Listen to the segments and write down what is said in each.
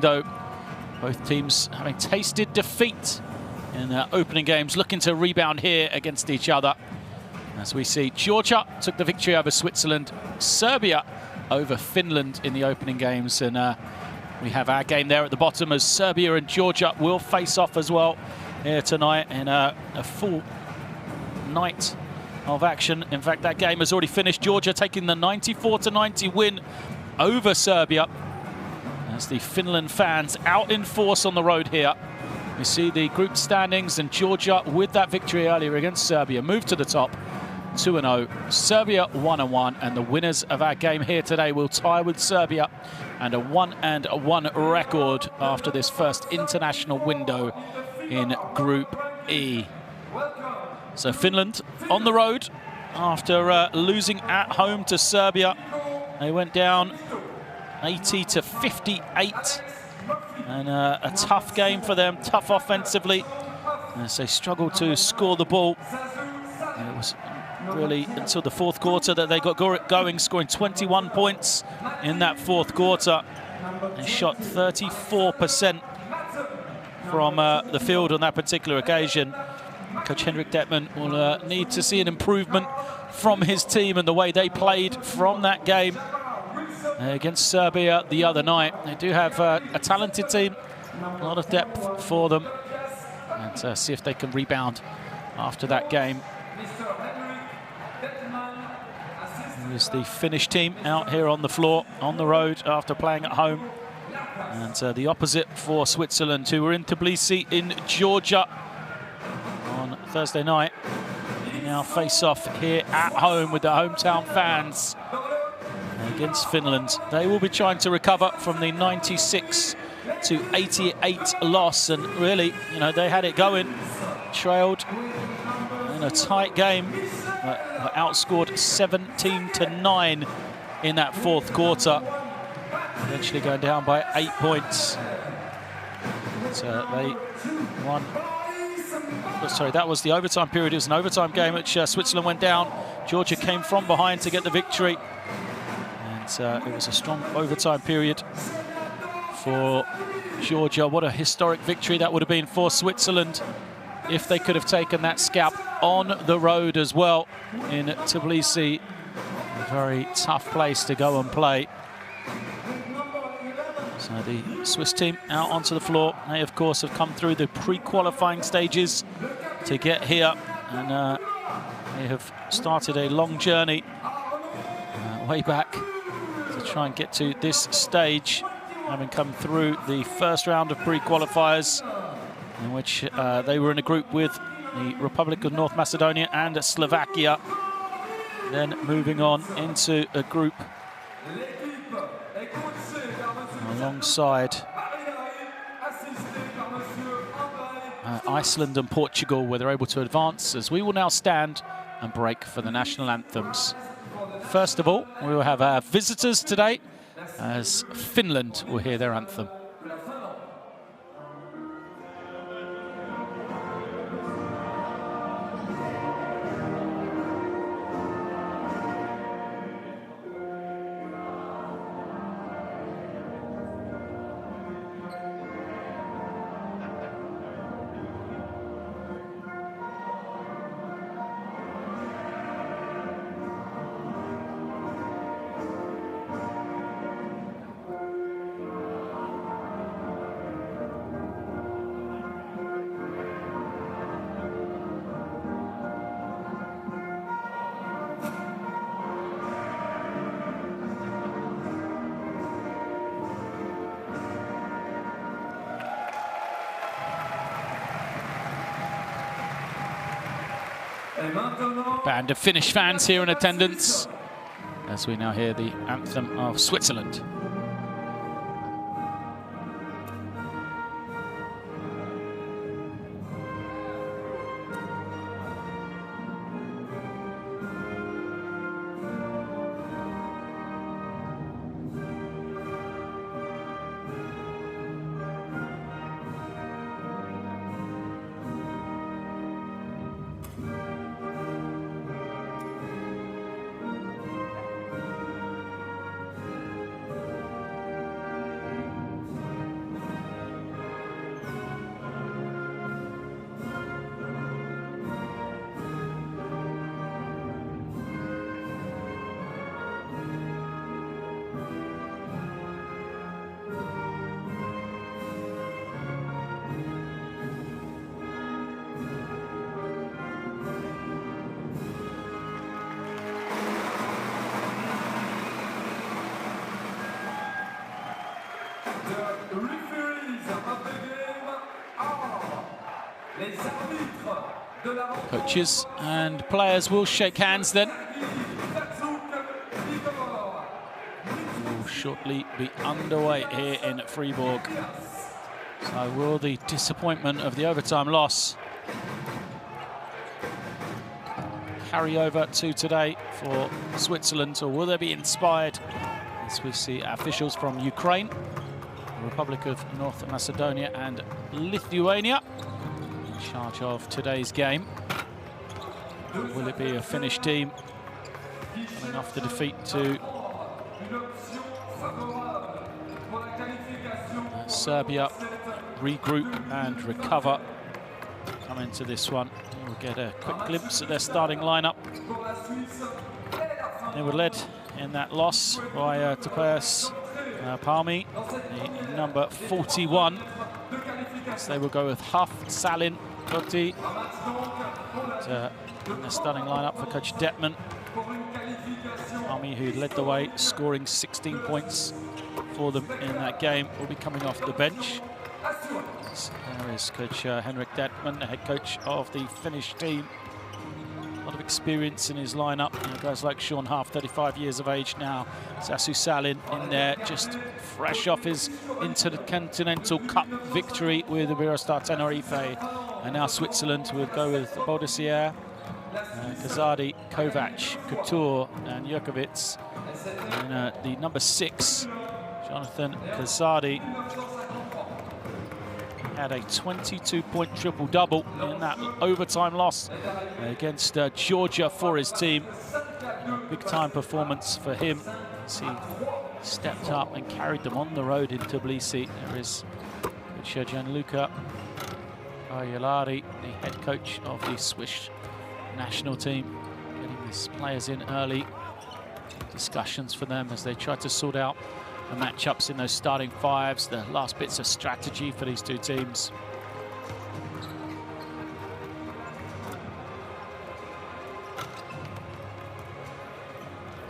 Though both teams having tasted defeat in their opening games, looking to rebound here against each other. As we see, Georgia took the victory over Switzerland, Serbia over Finland in the opening games, and we have our game there at the bottom as Serbia and Georgia will face off as well here tonight in a full night of action. In fact, that game has already finished. Georgia taking the 94-90 win over Serbia. As the Finland fans out in force on the road here. We see the group standings, and Georgia, with that victory earlier against Serbia, moved to the top 2-0. Serbia 1-1, and the winners of our game here today will tie with Serbia and a 1-1 record after this first international window in Group E. So Finland on the road after losing at home to Serbia. They went down 80-58, and a tough game for them, tough offensively, as they struggled to score the ball. It was really until the fourth quarter that they got going, scoring 21 points in that fourth quarter. They shot 34% from the field on that particular occasion. Coach Henrik Detman will need to see an improvement from his team and the way they played from that game against Serbia the other night. They do have a talented team, a lot of depth for them, and see if they can rebound after that game. Here's the Finnish team out here on the floor, on the road after playing at home. And the opposite for Switzerland, who were in Tbilisi in Georgia on Thursday night. They now face off here at home with the hometown fans against Finland. They will be trying to recover from the 96-88 loss, and really, you know, they had it going, trailed in a tight game, but outscored 17-9 in that fourth quarter, eventually going down by 8 points. So they won. Sorry, that was the overtime period. It was an overtime game which Switzerland went down. Georgia came from behind to get the victory. It was a strong overtime period for Georgia. What a historic victory that would have been for Switzerland if they could have taken that scalp on the road as well in Tbilisi. A very tough place to go and play. So the Swiss team out onto the floor. They, of course, have come through the pre-qualifying stages to get here, and they have started a long journey way back to try and get to this stage, having come through the first round of pre-qualifiers, in which they were in a group with the Republic of North Macedonia and Slovakia, then moving on into a group alongside Iceland and Portugal, where they're able to advance, as we will now stand and break for the national anthems. First of all, we will have our visitors today, as Finland will hear their anthem. Band of Finnish fans here in attendance as we now hear the anthem of Switzerland. Coaches and players will shake hands then. We'll shortly be underway here in Fribourg. So will the disappointment of the overtime loss carry over to today for Switzerland, or will they be inspired as we see officials from Ukraine, the Republic of North Macedonia and Lithuania in charge of today's game? Will it be a Finnish team coming off the defeat to Serbia, regroup and recover, come into this one? We'll get a quick glimpse at their starting lineup. They were led in that loss by Tobias Palmi, the number 41. So they will go with Huff, Salin, Totti. In the starting lineup for Coach Detman. Palmi, who led the way, scoring 16 points for them in that game, will be coming off the bench. So there is Coach Henrik Detman, the head coach of the Finnish team. A lot of experience in his lineup. You know, guys like Sean Huff, 35 years of age now. Sasu Salin in there, just fresh off his Intercontinental Cup victory with the Eurostar Tenerife. And now Switzerland will go with Bodesier, Kazadi, Kovac, Couture and Jurkovic. And the number 6, Jonathan Kazadi, had a 22-point triple-double in that overtime loss against Georgia for his team. Big-time performance for him as he stepped up and carried them on the road in Tbilisi. There is Gianluca Ayalari, the head coach of the Swiss national team, getting these players in early. Discussions for them as they try to sort out the matchups in those starting fives, the last bits of strategy for these two teams.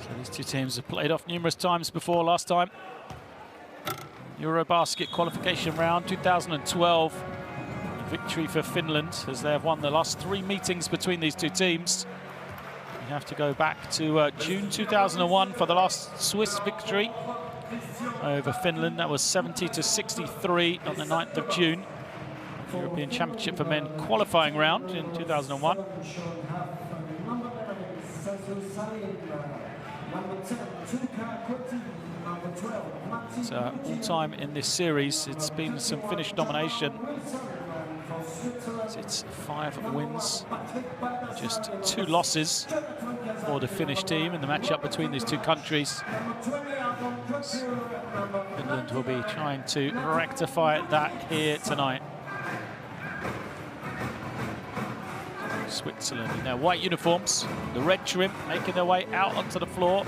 So these two teams have played off numerous times before. Last time, EuroBasket qualification round 2012. Victory for Finland as they have won the last 3 meetings between these two teams. You have to go back to June 2001 for the last Swiss victory over Finland. That was 70-63 on the 9th of June. European Championship for Men qualifying round in 2001. So all time in this series, it's been some Finnish domination. It's 5 wins, just 2 losses for the Finnish team in the matchup between these two countries. Finland will be trying to rectify that here tonight. Switzerland in their white uniforms, the red trim, making their way out onto the floor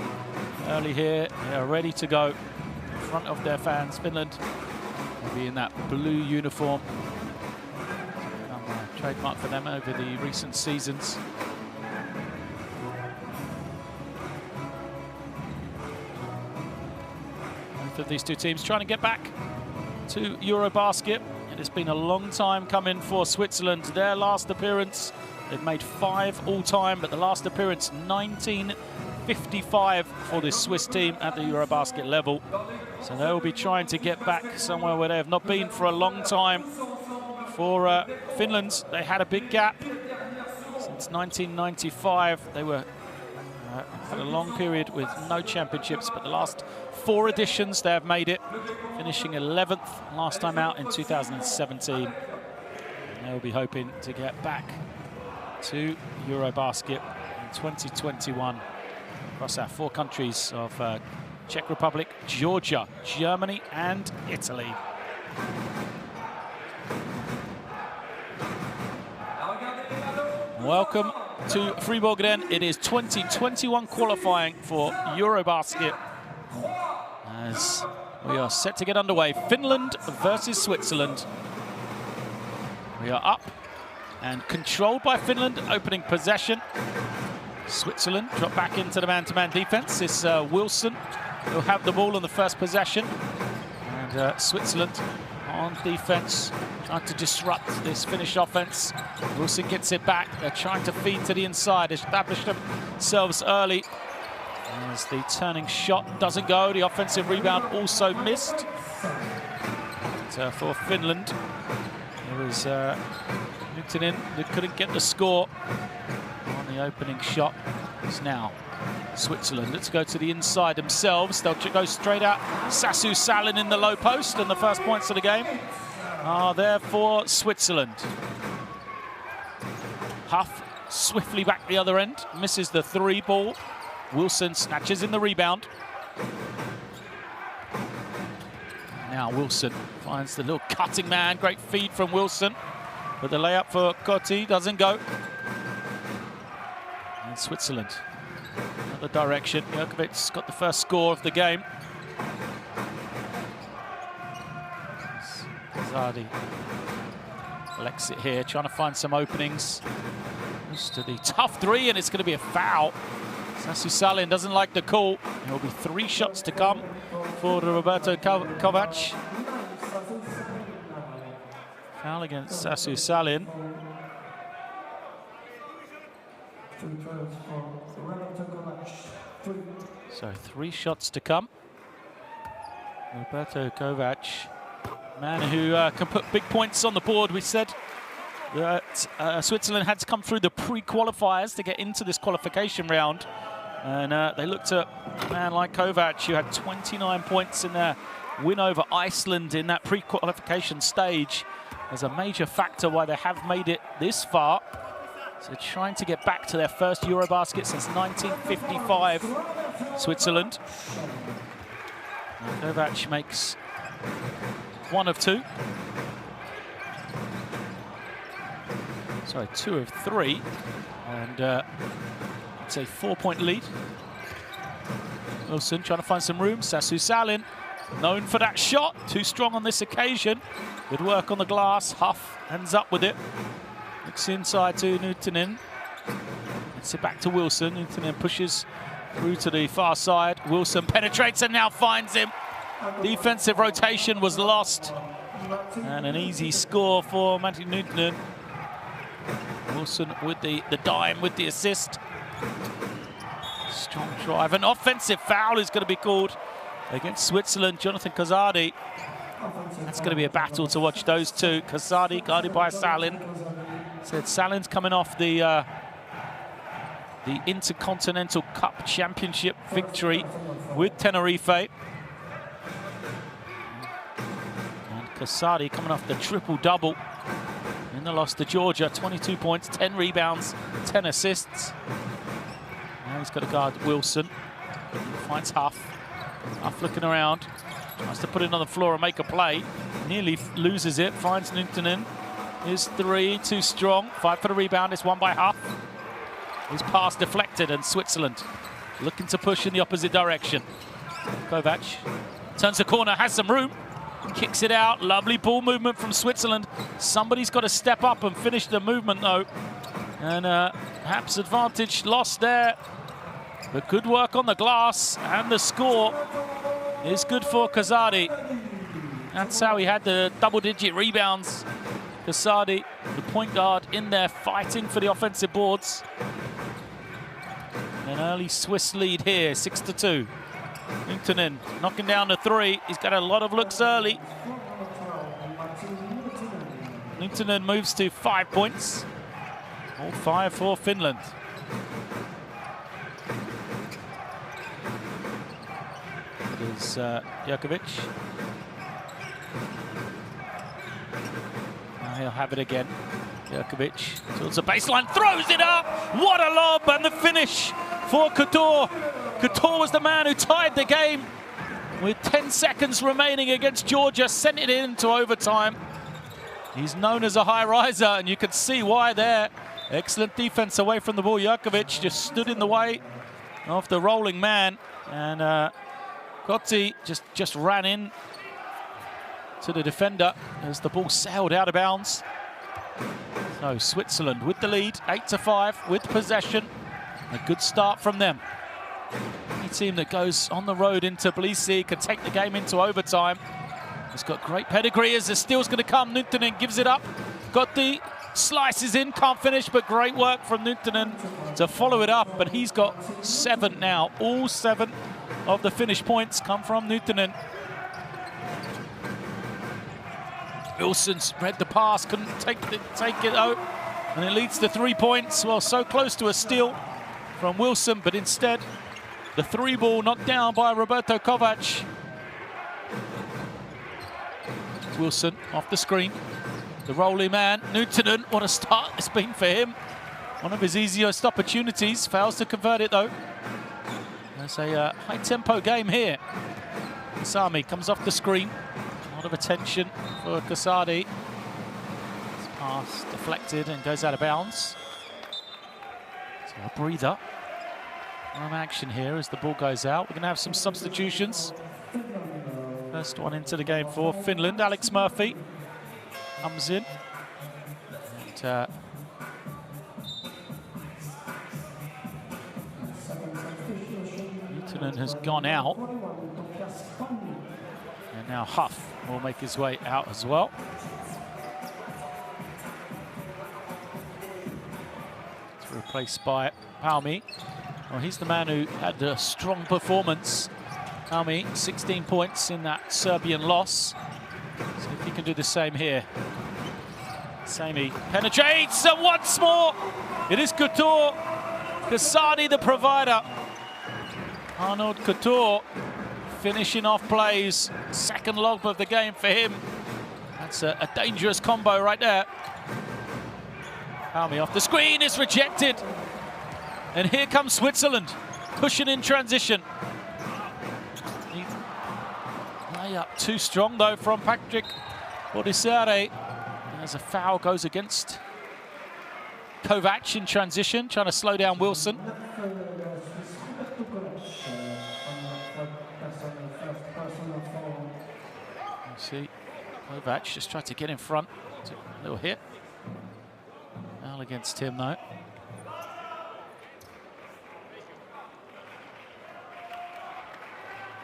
early here. They are ready to go in front of their fans. Finland will be in that blue uniform. Trademark for them over the recent seasons. Both of these two teams trying to get back to EuroBasket. It has been a long time coming for Switzerland. Their last appearance, they've made 5 all-time, but the last appearance 1955 for this Swiss team at the EuroBasket level. So they will be trying to get back somewhere where they have not been for a long time. For Finland, they had a big gap since 1995. They were had a long period with no championships, but the last 4 editions they have made it, finishing 11th last time out in 2017. And they'll be hoping to get back to EuroBasket in 2021 across our 4 countries of Czech Republic, Georgia, Germany and Italy. Welcome to Fribourg then. It is 2021 qualifying for EuroBasket as we are set to get underway. Finland versus Switzerland. We are up and controlled by Finland, opening possession. Switzerland drop back into the man-to-man defense. It's Wilson who'll have the ball on the first possession. And And Switzerland on defense, trying to disrupt this Finnish offense. Wilson gets it back. They're trying to feed to the inside, establish themselves early. As the turning shot doesn't go, the offensive rebound also missed. But, for Finland, it was Newton that couldn't get the score on the opening shot. It's now Switzerland. Let's go to the inside themselves. They'll go straight out. Sassu Salin in the low post, and the first points of the game are there for Switzerland. Huff swiftly back the other end, misses the 3 ball. Wilson snatches in the rebound. Now Wilson finds the little cutting man. Great feed from Wilson. But the layup for Cotti doesn't go. And Switzerland, another direction. Jokovic's got the first score of the game. Zardi collects it here, trying to find some openings. Goes to the tough 3, and it's going to be a foul. Sassu Salin doesn't like the call. There will be 3 shots to come for Roberto Kovac. Foul against Sassu Salin. So 3 shots to come. Roberto Kovac, man who can put big points on the board. We said that Switzerland had to come through the pre-qualifiers to get into this qualification round. And they looked at a man like Kovac, who had 29 points in their win over Iceland in that pre-qualification stage, as a major factor why they have made it this far. So trying to get back to their first EuroBasket since 1955, Switzerland. And Kovac makes 1 of 2. Sorry, 2 of 3. And it's a 4-point lead. Wilson trying to find some room. Sassu Salin, known for that shot. Too strong on this occasion. Good work on the glass. Huff ends up with it. Looks inside to Newtonen. It's it back to Wilson. Newtonen pushes through to the far side. Wilson penetrates and now finds him. Defensive rotation was lost. And an easy score for Matti Newtonen. Wilson with the dime, with the assist. Strong drive. An offensive foul is going to be called against Switzerland. Jonathan Kazadi. That's going to be a battle to watch those two. Kazadi guarded by Salin. Said Salin's coming off the Intercontinental Cup Championship victory with Tenerife. And Kazadi coming off the triple-double in the loss to Georgia. 22 points, 10 rebounds, 10 assists. Now he's got to guard Wilson. He finds Huff. Huff looking around. Tries to put it on the floor and make a play. Nearly loses it. Finds Newtonen. His 3, too strong. Fight for the rebound. It's won by Huff. His pass deflected, and Switzerland looking to push in the opposite direction. Kovac turns the corner, has some room. Kicks it out. Lovely ball movement from Switzerland. Somebody's got to step up and finish the movement, though. And perhaps advantage lost there. But good work on the glass, and the score is good for Kazadi. That's how he had the double-digit rebounds. Kazadi, the point guard, in there fighting for the offensive boards. An early Swiss lead here, 6-2. Newtonen knocking down the 3. He's got a lot of looks early. Newtonen moves to 5 points. All 5 for Finland. It is Jokovic. Now he'll have it again. Jokovic towards the baseline, throws it up. What a lob, and the finish for Couture. Couture was the man who tied the game with 10 seconds remaining against Georgia, sent it into overtime. He's known as a high riser, and you can see why there. Excellent defense away from the ball. Jokovic just stood in the way of the rolling man, and Cotti just ran in to the defender as the ball sailed out of bounds. So Switzerland with the lead, 8-5 with possession. A good start from them. Any team that goes on the road into Tbilisi can take the game into overtime. He's got great pedigree as the steal's going to come. Nuntunen gives it up. Got the slices in, can't finish, but great work from Nuntunen to follow it up. And he's got 7 now. All 7 of the finish points come from Nuntunen. Wilson's read the pass, couldn't take it out, and it leads to 3 points. Well, so close to a steal from Wilson, but instead the 3 ball knocked down by Roberto Kovac. Wilson off the screen, the rolling man, Nuntunen. What a start it's been for him. One of his easiest opportunities, fails to convert it though. There's a high-tempo game here. Kasami comes off the screen. A lot of attention for Kasadi. His pass deflected and goes out of bounds. So a breather. Some action here as the ball goes out. We're going to have some substitutions. First one into the game for Finland. Alex Murphy comes in. And, Nuntunen has gone out. And now Huff will make his way out as well. It's replaced by Palmi. Well, he's the man who had a strong performance. Palmi, 16 points in that Serbian loss. See if he can do the same here. Sami penetrates, and once more, it is Couture. Kasadi, the provider. Arnold Couture finishing off plays. Second lob of the game for him. That's a dangerous combo right there. Palmi off the screen is rejected. And here comes Switzerland, pushing in transition. Layup too strong though from Patrick Bodisare. As a foul goes against Kovac in transition, trying to slow down Wilson. You see, Kovac just tried to get in front. Took a little hit. Foul against him though.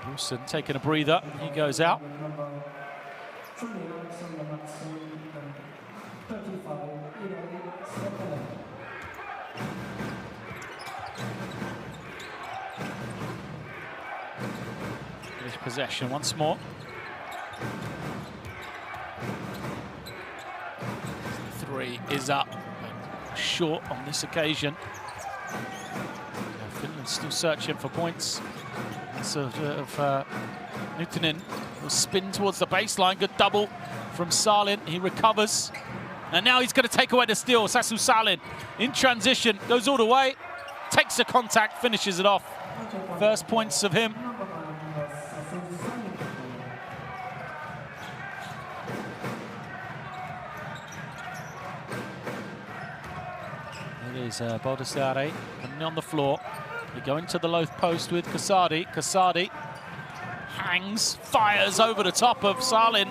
Wilson taking a breather, he goes out. There's possession once more. The 3 is up, but short on this occasion. Finland still searching for points. Sort of Nuntunen will spin towards the baseline. Good double from Salin. He recovers. And now he's going to take away the steal. Sasu Salin in transition. Goes all the way. Takes the contact. Finishes it off. First points of him. It is Bodisare coming on the floor. They go into the low post with Kasadi. Kasadi hangs, fires over the top of Salin.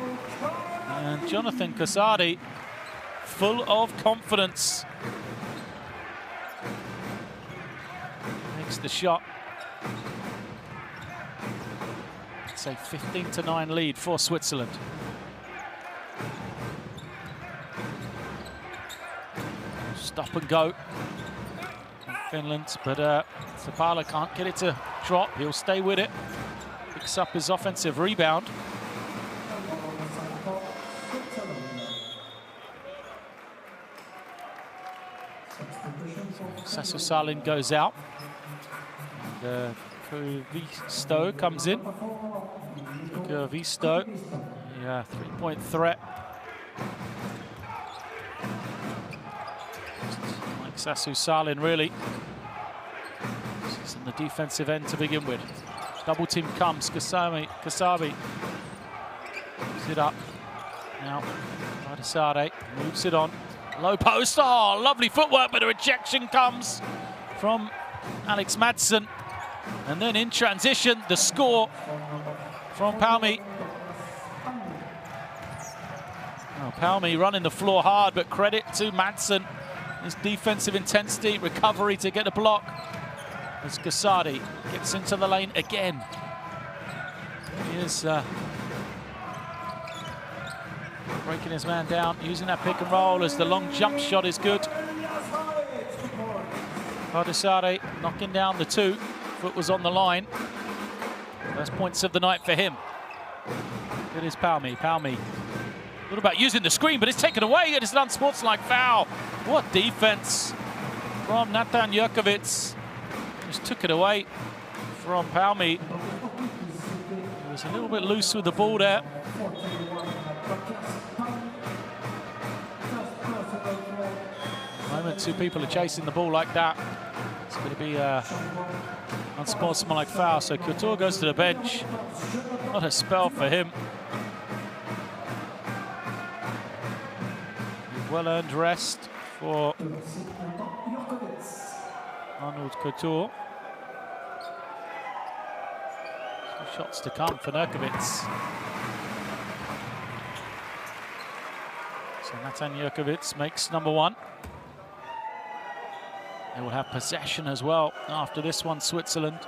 And Jonathan Kasadi, full of confidence, makes the shot. It's a 15-9 lead for Switzerland. Stop and go. Finland, but Tapala can't get it to drop. He'll stay with it. Picks up his offensive rebound. Sasu Salin goes out. And Visto comes in. Visto, yeah, 3-point threat. Like Sasu Salin, really. It's in the defensive end to begin with. Double team comes. Kasabi moves it up. Now, Bodisare moves it on. Low post. Oh, lovely footwork, but a rejection comes from Alex Madsen. And then in transition, the score from Palmi. Oh, Palmi running the floor hard, but credit to Madsen. His defensive intensity, recovery to get a block. As Kasadi gets into the lane again. Here's breaking his man down, using that pick and roll as the long jump shot is good. Baldessari knocking down the 2. Foot was on the line. First points of the night for him. It is Palmi. Palmi. A little about using the screen, but it's taken away. It is an unsportsmanlike foul. What defense from Natan Jurkovic. Just took it away from Palmi. He was a little bit loose with the ball there. The moment 2 people are chasing the ball like that, it's going to be an unsportsmanlike foul. So Couture goes to the bench. What a spell for him. Well-earned rest for Arnold Couture. 2 shots to come for Jurkovic. So Natan Jurkovic makes number 1. They will have possession as well after this one, Switzerland.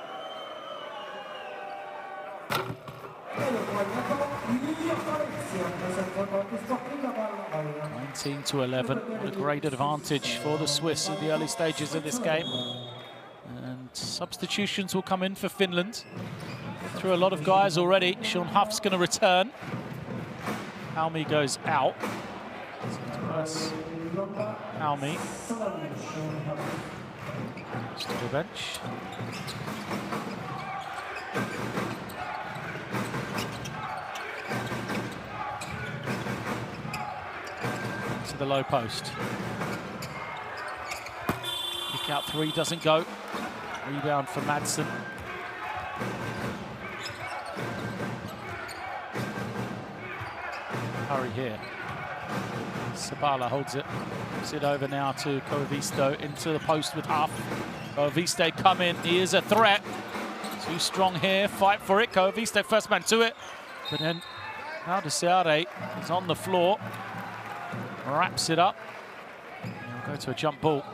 19-11. What a great advantage for the Swiss in the early stages of this game. And substitutions will come in for Finland. Through a lot of guys already. Sean Huff's going to return. Palmi goes out. Palmi to the bench. To the low post. Kick out 3 doesn't go. Rebound for Madsen. Hurry here. Sabala holds it. Gives it over now to Koivisto into the post with Huff. Koivisto come in. He is a threat. Too strong here. Fight for it. Koivisto first man to it. But then Baldessari is on the floor. Wraps it up. And we'll go to a jump ball.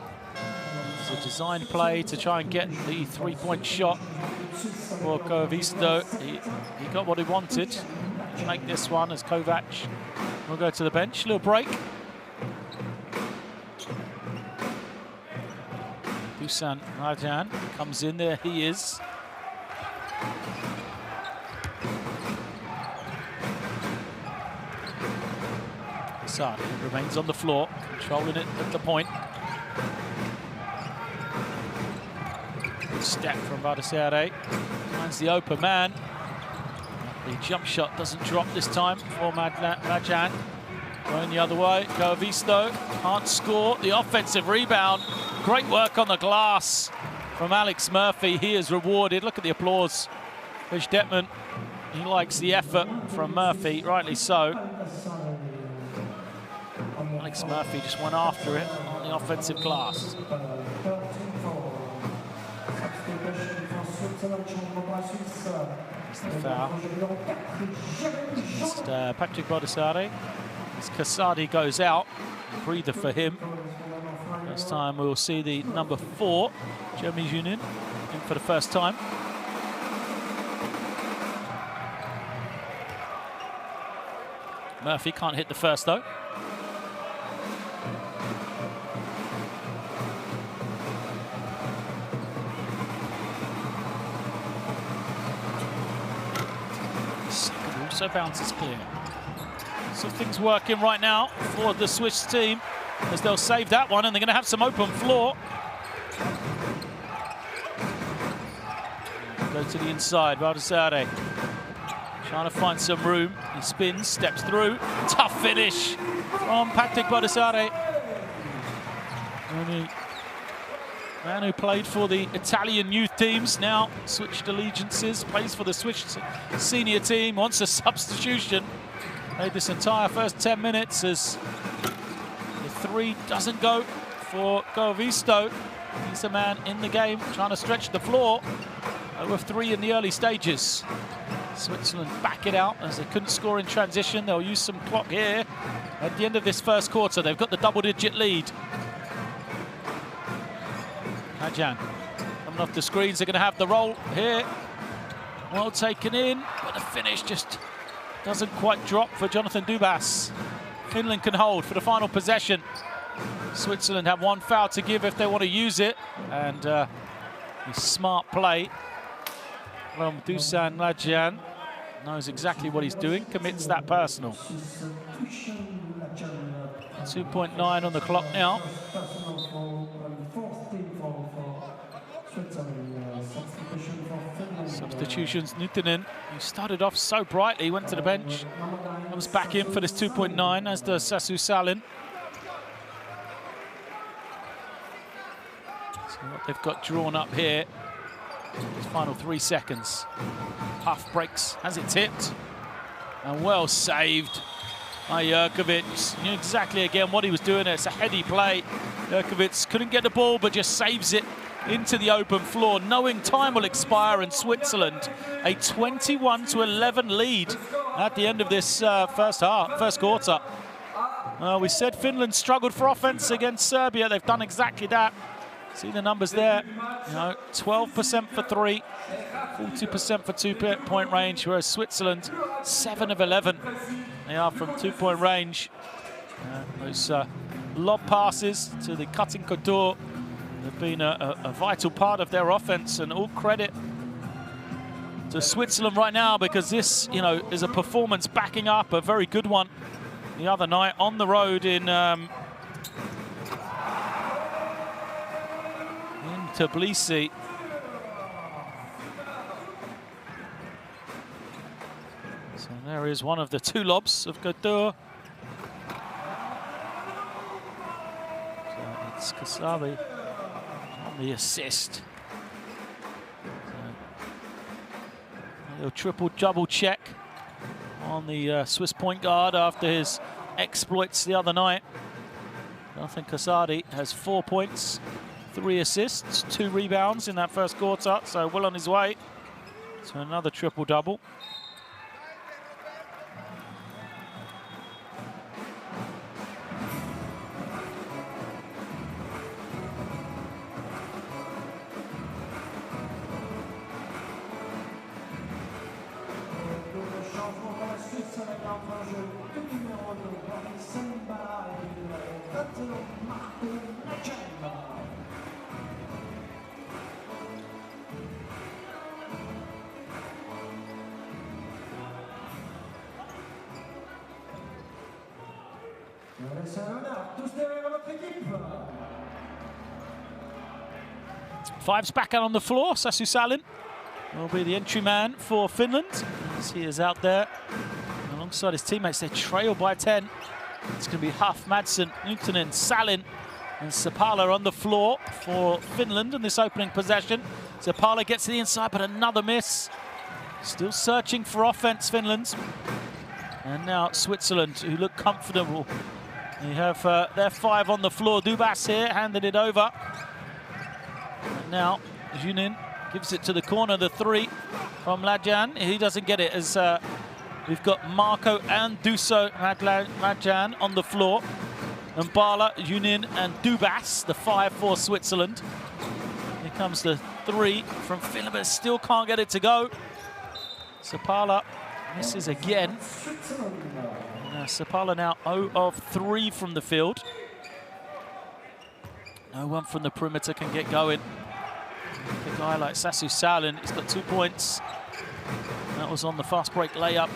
It's a design play to try and get the 3-point shot for Koivisto. He got what he wanted. To make this one as Kovac will go to the bench. Little break. Dusan Rajan comes in. There he is. Assad remains on the floor, controlling it at the point. Good step from Baldessari. Finds the open man. The jump shot doesn't drop this time for Rajan. Going the other way. Koivisto can't score. The offensive rebound. Great work on the glass from Alex Murphy. He is rewarded. Look at the applause. Fish Detman, he likes the effort from Murphy, rightly so. Alex Murphy just went after it on the offensive glass. That's the foul. Just, Patrick Baldessari. As Cassadi goes out, a breather for him. This time we'll see the number 4, Jeremy Junin, in for the first time. Murphy can't hit the first though. Second also bounces clear. So things working right now for the Swiss team as they'll save that one and they're going to have some open floor. Go to the inside, Baldessari trying to find some room. He spins, steps through. Tough finish from Patrick Baldessari. Man who played for the Italian youth teams, now switched allegiances, plays for the Swiss senior team, wants a substitution. Played this entire first 10 minutes as the 3 doesn't go for Koivisto. He's a man in the game trying to stretch the floor. Over 3 in the early stages. Switzerland back it out as they couldn't score in transition. They'll use some clock here at the end of this first quarter. They've got the double-digit lead. Rajan coming off the screens. They're going to have the roll here. Well taken in, but the finish just doesn't quite drop for Jonathan Dubas. Finland can hold for the final possession. Switzerland have one foul to give if they want to use it, and a smart play from Dusan Ladjan. Knows exactly what he's doing, commits that personal. 2.9 on the clock now. Substitutions, Nytinen, who started off so brightly, went to the bench, comes back in for this 2.9, as does Sassu Salin. So what they've got drawn up here, these final 3 seconds. Huff breaks, has it tipped, and well saved by Jurkovic. Knew exactly again what he was doing. It's a heady play. Jurkovic couldn't get the ball, but just saves it into the open floor, knowing time will expire, and Switzerland a 21-11 lead at the end of this first quarter. We said Finland struggled for offense against Serbia. They've done exactly that. See the numbers there, 12% for 3, 40% for 2-point range, whereas Switzerland 7 of 11. They are from 2-point range. Those lob passes to the cutting couture have been a vital part of their offense, and all credit to Switzerland right now, because this, is a performance backing up a very good one the other night on the road in Tbilisi. So there is one of the 2 lobs of Couture. So it's Kasabi on the assist. So a little triple-double check on the Swiss point guard after his exploits the other night. Jonathan Kasadi has 4 points, 3 assists, 2 rebounds in that first quarter, so well on his way to another triple-double. Five's back out on the floor. Sassu Salin will be the entry man for Finland, as he is out there alongside his teammates. They trail by 10. It's going to be Huff, Madsen, Nytinen, Salin, and Sapala on the floor for Finland in this opening possession. Sapala gets to the inside, but another miss. Still searching for offense, Finland. And now Switzerland, who look comfortable. They have their 5 on the floor. Dubas here, handed it over. And now Junin gives it to the corner, the 3 from Ladjan. He doesn't get it, as we've got Marco and Duso Ladjan on the floor. And Bala, Junin, and Dubas, the 5 for Switzerland. Here comes the 3 from Finland, but still can't get it to go. Sapala misses again. Sapala now 0 of 3 from the field. No one from the perimeter can get going. A guy like Sassu Salin, he's got 2 points. That was on the fast break layup.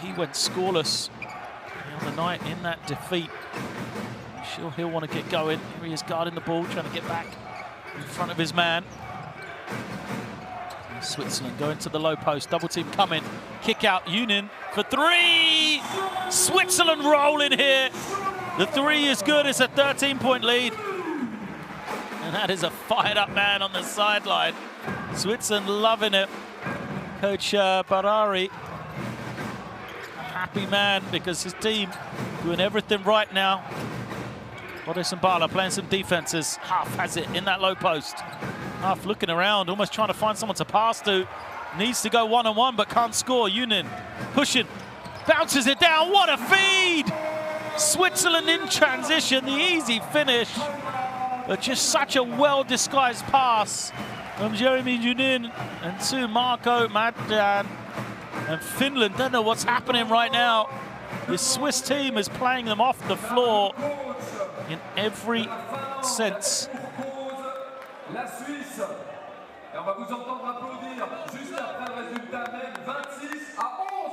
He went scoreless the other night in that defeat. I'm sure he'll want to get going. Here he is guarding the ball, trying to get back in front of his man. Switzerland going to the low post, double team coming, kick out, Junin for 3! Switzerland rolling here. The 3 is good, it's a 13-point lead. And that is a fired up man on the sideline. Switzerland loving it. Coach Barari, a happy man because his team doing everything right now. Boris and Bala playing some defenses. Huff has it in that low post. Huff looking around, almost trying to find someone to pass to. Needs to go one-on-one, but can't score. Junin pushing, bounces it down. What a feed! Switzerland in transition, the easy finish. But just such a well-disguised pass from Jeremy Junin and to Marco Madjan. And Finland don't know what's happening right now. This Swiss team is playing them off the floor in every sense.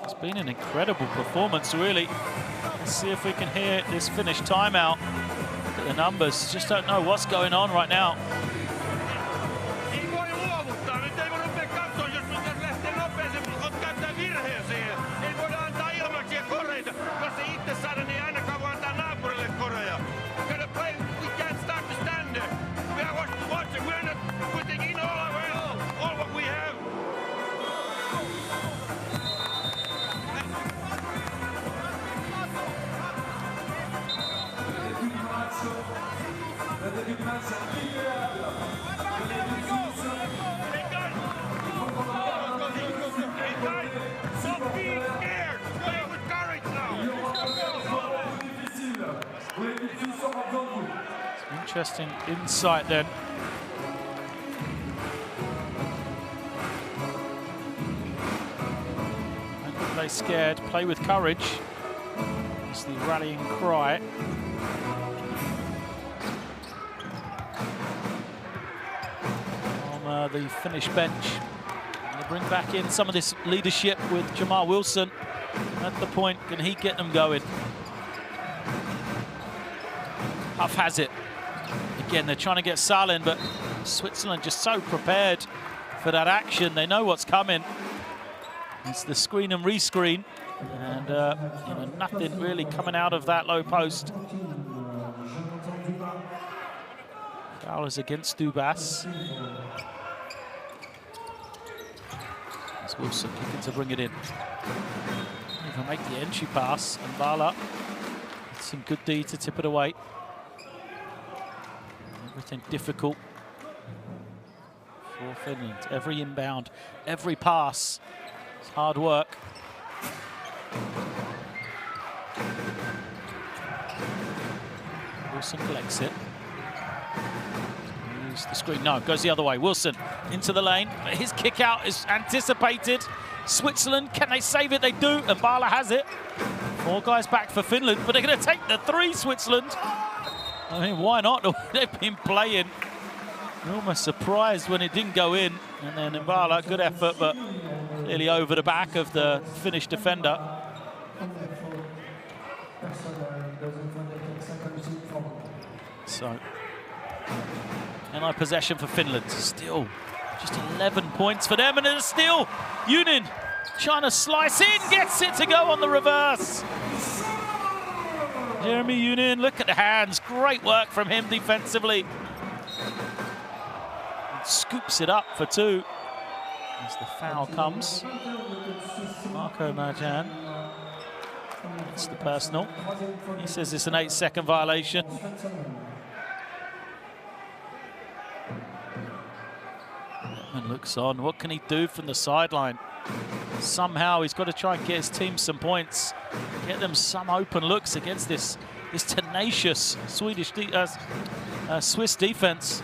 It's been an incredible performance, really. Let's see if we can hear this finish timeout. Look at the numbers. Just don't know what's going on right now. Interesting insight then. Don't play scared, play with courage. It's the rallying cry. From the Finnish bench. And they bring back in some of this leadership with Jamal Wilson. At the point, can he get them going? Huff has it. Again, they're trying to get Salin, but Switzerland just so prepared for that action. They know what's coming. It's the screen and rescreen, and you know, nothing really coming out of that low post. Foul is against Dubas. It's Wilson looking to bring it in. Even make the entry pass, and Vala. Some good D to tip it away. Everything difficult for Finland. Every inbound, every pass. It's hard work. Wilson collects it. Use the screen. No, goes the other way. Wilson into the lane. His kick out is anticipated. Switzerland, can they save it? They do, and Bala has it. 4 guys back for Finland, but they're going to take the 3, Switzerland. I mean, why not? They've been playing. You're almost surprised when it didn't go in. And then Mbala, good effort, but clearly over the back of the Finnish defender. So, NI possession for Finland. Still just 11 points for them, and it's still Junin trying to slice in, gets it to go on the reverse. Jeremy Junin, look at the hands. Great work from him defensively. And scoops it up for 2 as the foul comes. Marco Marjan. It's the personal. He says it's an 8-second violation. Beckman looks on. What can he do from the sideline? Somehow he's got to try and get his team some points. Get them some open looks against this tenacious Swiss defense.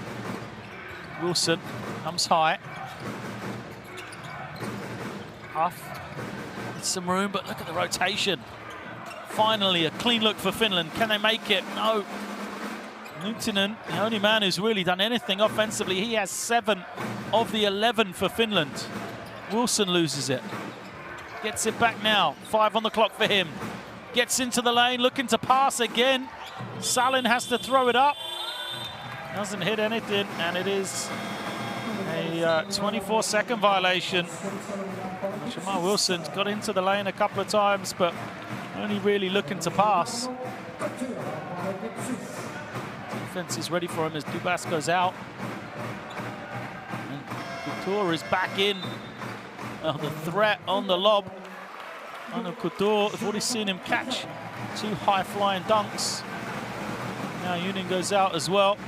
Wilson comes high. Huff needs some room, but look at the rotation. Finally, a clean look for Finland. Can they make it? No. Nuutinen, the only man who's really done anything offensively. He has 7 of the 11 for Finland. Wilson loses it. Gets it back now. 5 on the clock for him. Gets into the lane, looking to pass again. Salin has to throw it up. Doesn't hit anything, and it is a 24-second violation. Jamal Wilson's got into the lane a couple of times, but only really looking to pass. Defense is ready for him as Dubas goes out. And Couture is back in. Oh, the threat on the lob. Arno Couture, I've already seen him catch 2 high-flying dunks. Now Junin goes out as well.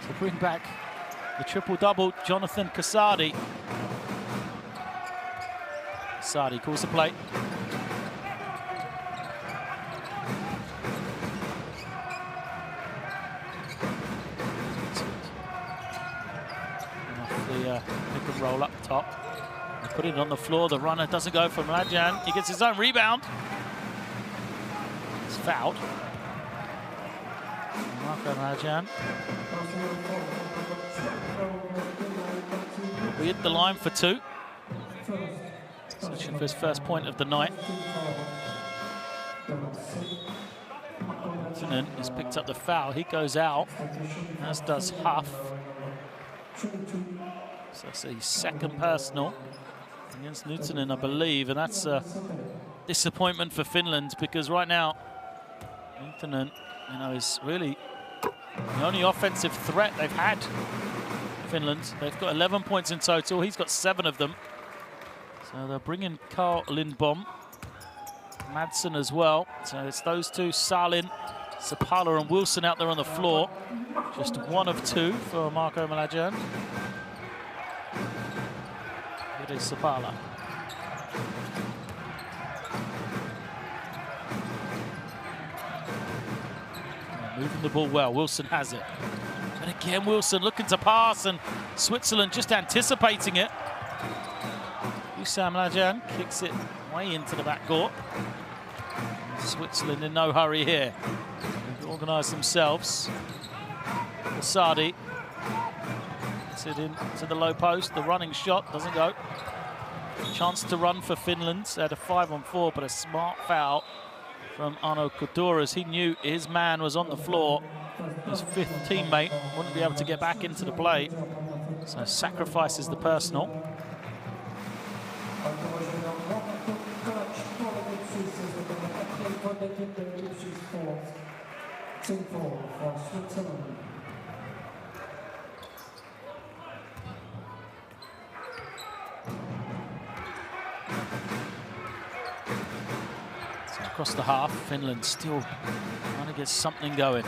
To bring back the triple-double, Jonathan Kasadi. Kasadi calls the play. Off the pick and roll up top. The Put it on the floor. The runner doesn't go for Mlađan. He gets his own rebound. It's fouled. Marko Mlađan. We hit the line for 2. Searching for his first point of the night. Newtonen has picked up the foul. He goes out, as does Huff. So that's his second personal against Newtonen, I believe, and that's a disappointment for Finland, because right now Newtonen, you know, is really the only offensive threat they've had. Finland, they've got 11 points in total. He's got 7 of them. So they're bringing Carl Lindbom, Madsen as well. So it's those two, Salin, Sapala and Wilson out there on the floor. Just 1 of 2 for Marko Mlađan. It is Sapala. Moving the ball well, Wilson has it. And again, Wilson looking to pass, and Switzerland just anticipating it. Hussam Mlađan kicks it way into the backcourt. Switzerland in no hurry here. They've organised themselves. Sadi gets it into the low post. The running shot doesn't go. Chance to run for Finland. They had a 5-on-4, but a smart foul from Arno Kuturas. He knew his man was on the floor. His 5th teammate wouldn't be able to get back into the play. So sacrifices the personal. So across the half, Finland still trying to get something going.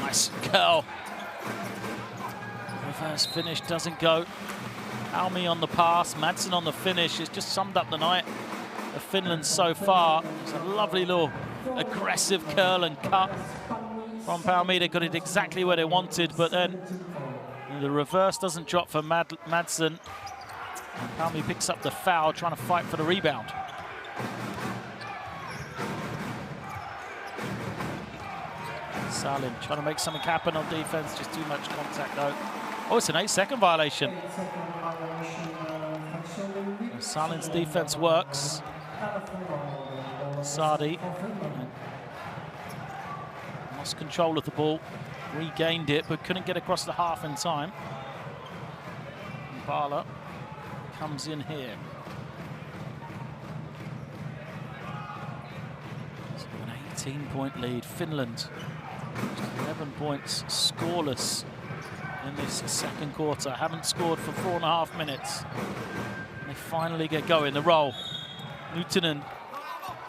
Nice curl. Reverse finish doesn't go. Almi on the pass, Madsen on the finish. It's just summed up the night of Finland so far. It's a lovely little aggressive curl and cut from Palmi. They got it exactly where they wanted, but then the reverse doesn't drop for Madsen. And Palmi picks up the foul, trying to fight for the rebound. Salin trying to make something happen on defense, just too much contact though. Oh, it's an 8-second violation. Salin's defense works. Sadi lost control of the ball, regained it, but couldn't get across the half in time. Bala comes in here. So an 18-point lead. Finland, 11 points, scoreless in this second quarter. Haven't scored for 4.5 minutes. They finally get going. The roll. Newtonen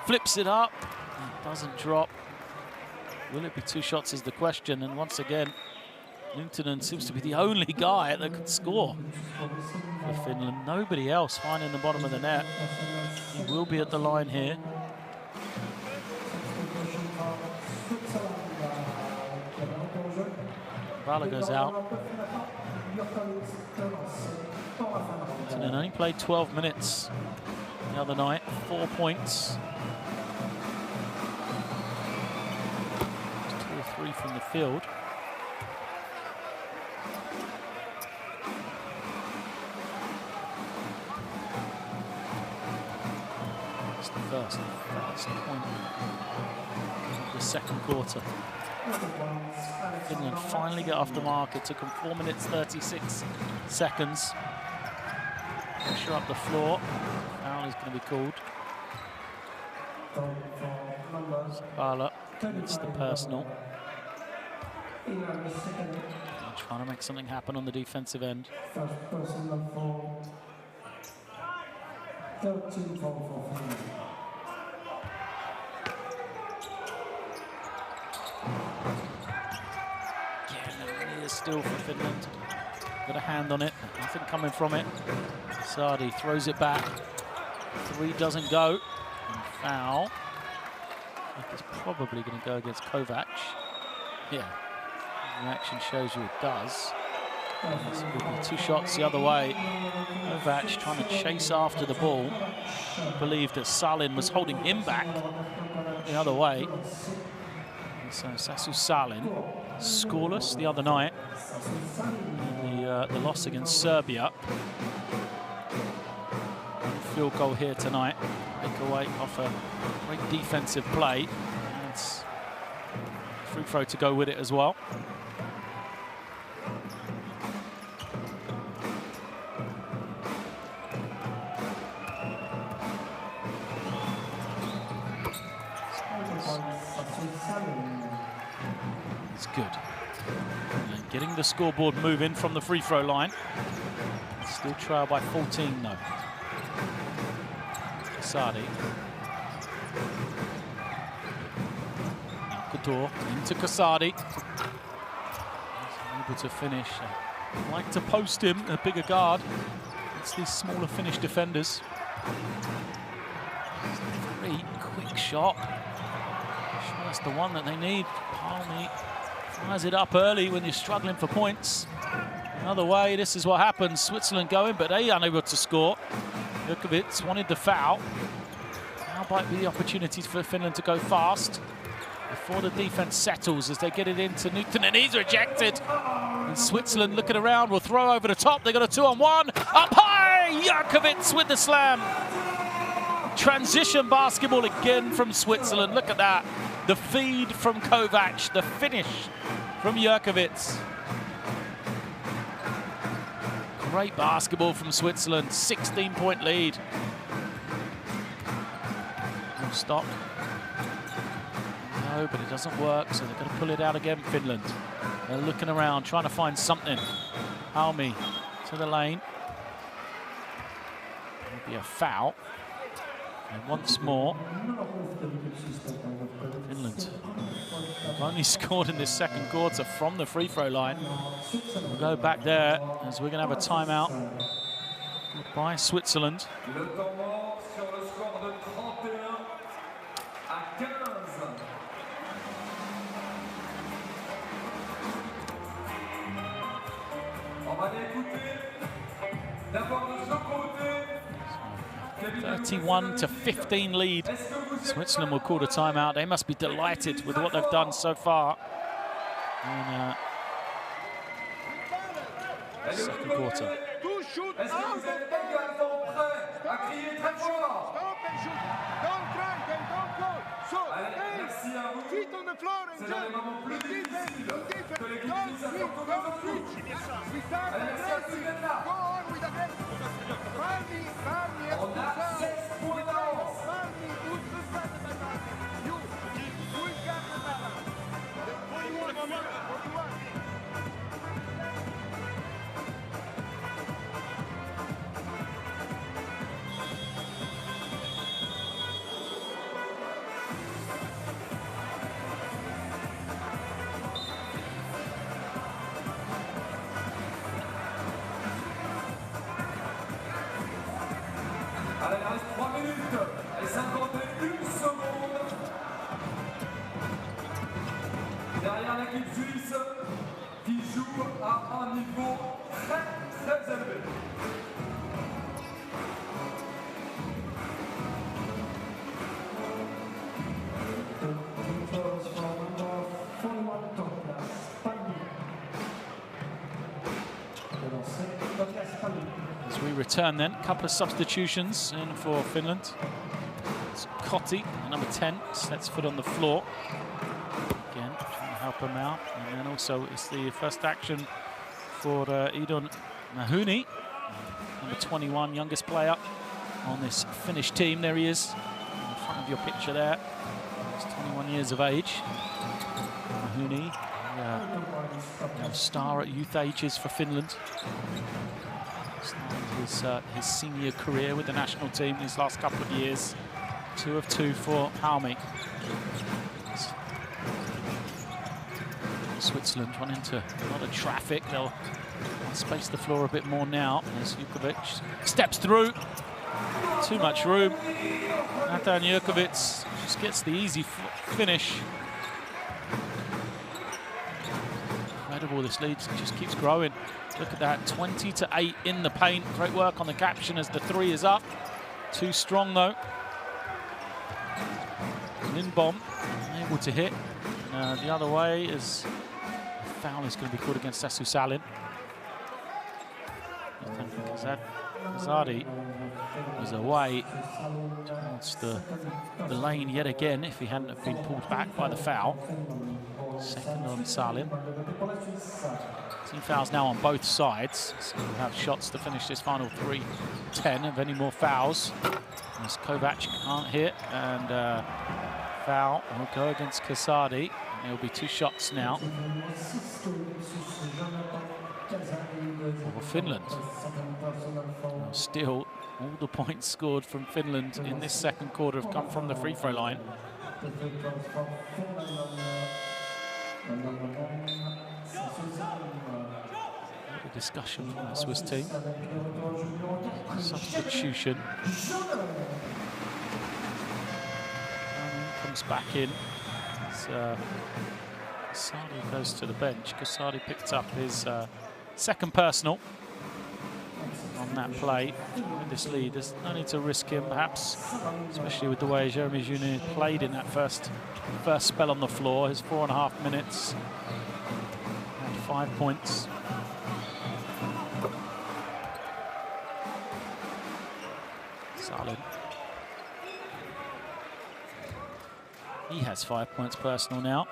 flips it up. It doesn't drop. Will it be 2 shots is the question. And once again, Newtonen seems to be the only guy that could score for Finland. Nobody else finding the bottom of the net. He will be at the line here. Bala goes out. Newtonen only played 12 minutes the other night, 4 points. 2 or 3 from the field. It's the first point of the second quarter. Finland finally get off the mark. It took them 4 minutes, 36 seconds. Pressure up the floor. Foul is going to be called. Bala gets the personal. Trying to make something happen on the defensive end. First personal for 13 for Finland. Still for Finland. Got a hand on it, nothing coming from it. Sadi throws it back. 3 doesn't go. And foul. I think it's probably going to go against Kovac. Yeah, the action shows you it does. This will be 2 shots the other way. Kovac trying to chase after the ball. I believe that Salin was holding him back the other way. And so Sasu Salin, scoreless the other night in the loss against Serbia. Field goal here tonight. Breakaway off a great defensive play. And it's a free throw to go with it as well. It's good. And getting the scoreboard moving from the free throw line. Still trail by 14 though. Kasadi. Now Couture into Kasadi. He's able to finish. I like to post him, a bigger guard. It's these smaller Finnish defenders. Very quick shot. Sure, that's the one that they need. Palmy fires it up early when you're struggling for points. Another way, this is what happens. Switzerland going, but they unable to score. Jurkovic wanted the foul. Now might be the opportunity for Finland to go fast before the defense settles as they get it into Newton, and he's rejected. And Switzerland looking around, will throw over the top. They got a 2-on-1. Up high, Jurkovic with the slam. Transition basketball again from Switzerland. Look at that. The feed from Kovac, the finish from Jurkovic. Great basketball from Switzerland, 16-point lead. No stop. No, but it doesn't work, so they're going to pull it out again, Finland. They're looking around, trying to find something. Halmi to the lane. There'll be a foul. And once more, Finland have only scored in this second quarter from the free throw line. We'll go back there as we're going to have a timeout by Switzerland. So, 31-15 lead. Switzerland will call the timeout. They must be delighted with what they've done so far in second quarter. Allez, il reste 3 minutes et 51 secondes. Derrière l'équipe suisse qui joue à un niveau très élevé. As we return then, a couple of substitutions in for Finland. It's Kotti, number 10, sets foot on the floor. Again, trying to help him out. And then also it's the first action for Idun Mahuni, number 21, youngest player on this Finnish team. There he is, in front of your picture there. He's 21 years of age. Mahuni, star at youth ages for Finland. Started his senior career with the national team these last couple of years. 2 of 2 for Halmi. Switzerland run into a lot of traffic. They'll space the floor a bit more now as Jurkovic steps through. Too much room. Nathan Jurkovic just gets the easy finish. incredible, this lead just keeps growing. Look at that, 20-8 in the paint. Great work on the caption as the three is up. Too strong though. Lindbom able to hit. The other way is a foul is going to be called against Sassu Salin. Kazadi was away towards the lane yet again if he hadn't have been pulled back by the foul. Second on Salin. Team fouls now on both sides, so we'll have shots to finish this final 3-10 of any more fouls. As Kovac can't hit, and foul will go against Kasadi. There'll be 2 shots now for Finland. Still, all the points scored from Finland in this second quarter have come from the free throw line. A discussion from the Swiss team. Substitution. Comes back in. Kasadi goes to the bench. Kasadi picked up his second personal on that play with this lead. There's no need to risk him, perhaps, especially with the way Jeremy Junior played in that first spell on the floor. His 4.5 minutes and 5 points. Salin. He has 5 points personal now.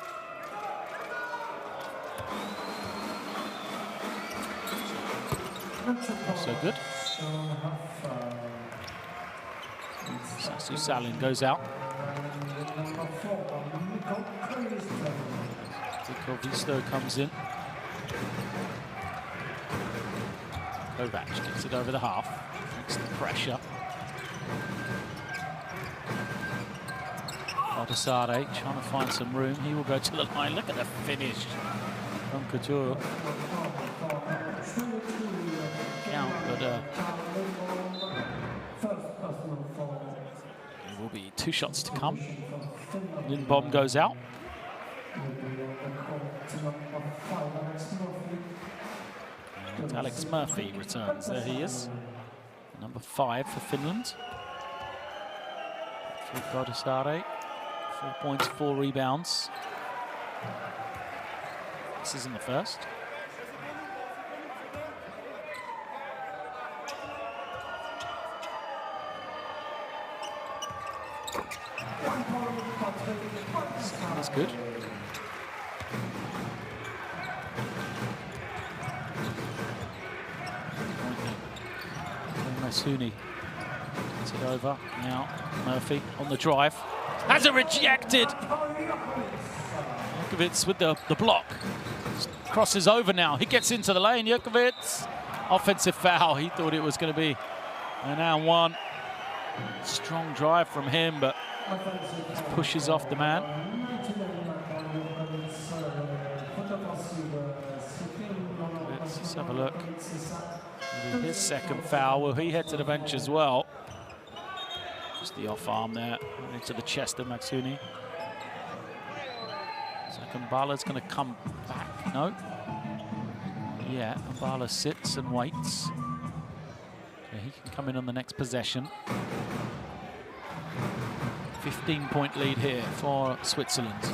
So good. Sassu Salin goes out. Visto comes in. Kovac gets it over the half. Makes the pressure. Baldessare trying to find some room. He will go to the line. Look at the finish from Couture. Count, but there will be 2 shots to come. Lindbom goes out. And Alex Murphy returns. There he is. Number 5 for Finland. Baldessare. 4 points, 4 rebounds. This is in the first. That's good. Masuni gets it over. Now Murphy on the drive. Has it rejected. Jukovic with the block. Crosses over now. He gets into the lane. Jukovic. Offensive foul. He thought it was going to be an and one. Strong drive from him, but pushes off the man. Let's have a look. His second foul. Will he head to the bench as well? Just the off arm there, into the chest of Matsuni. So Kambala's going to come back. No. Yeah, Kambala sits and waits. Yeah, he can come in on the next possession. 15-point lead here for Switzerland.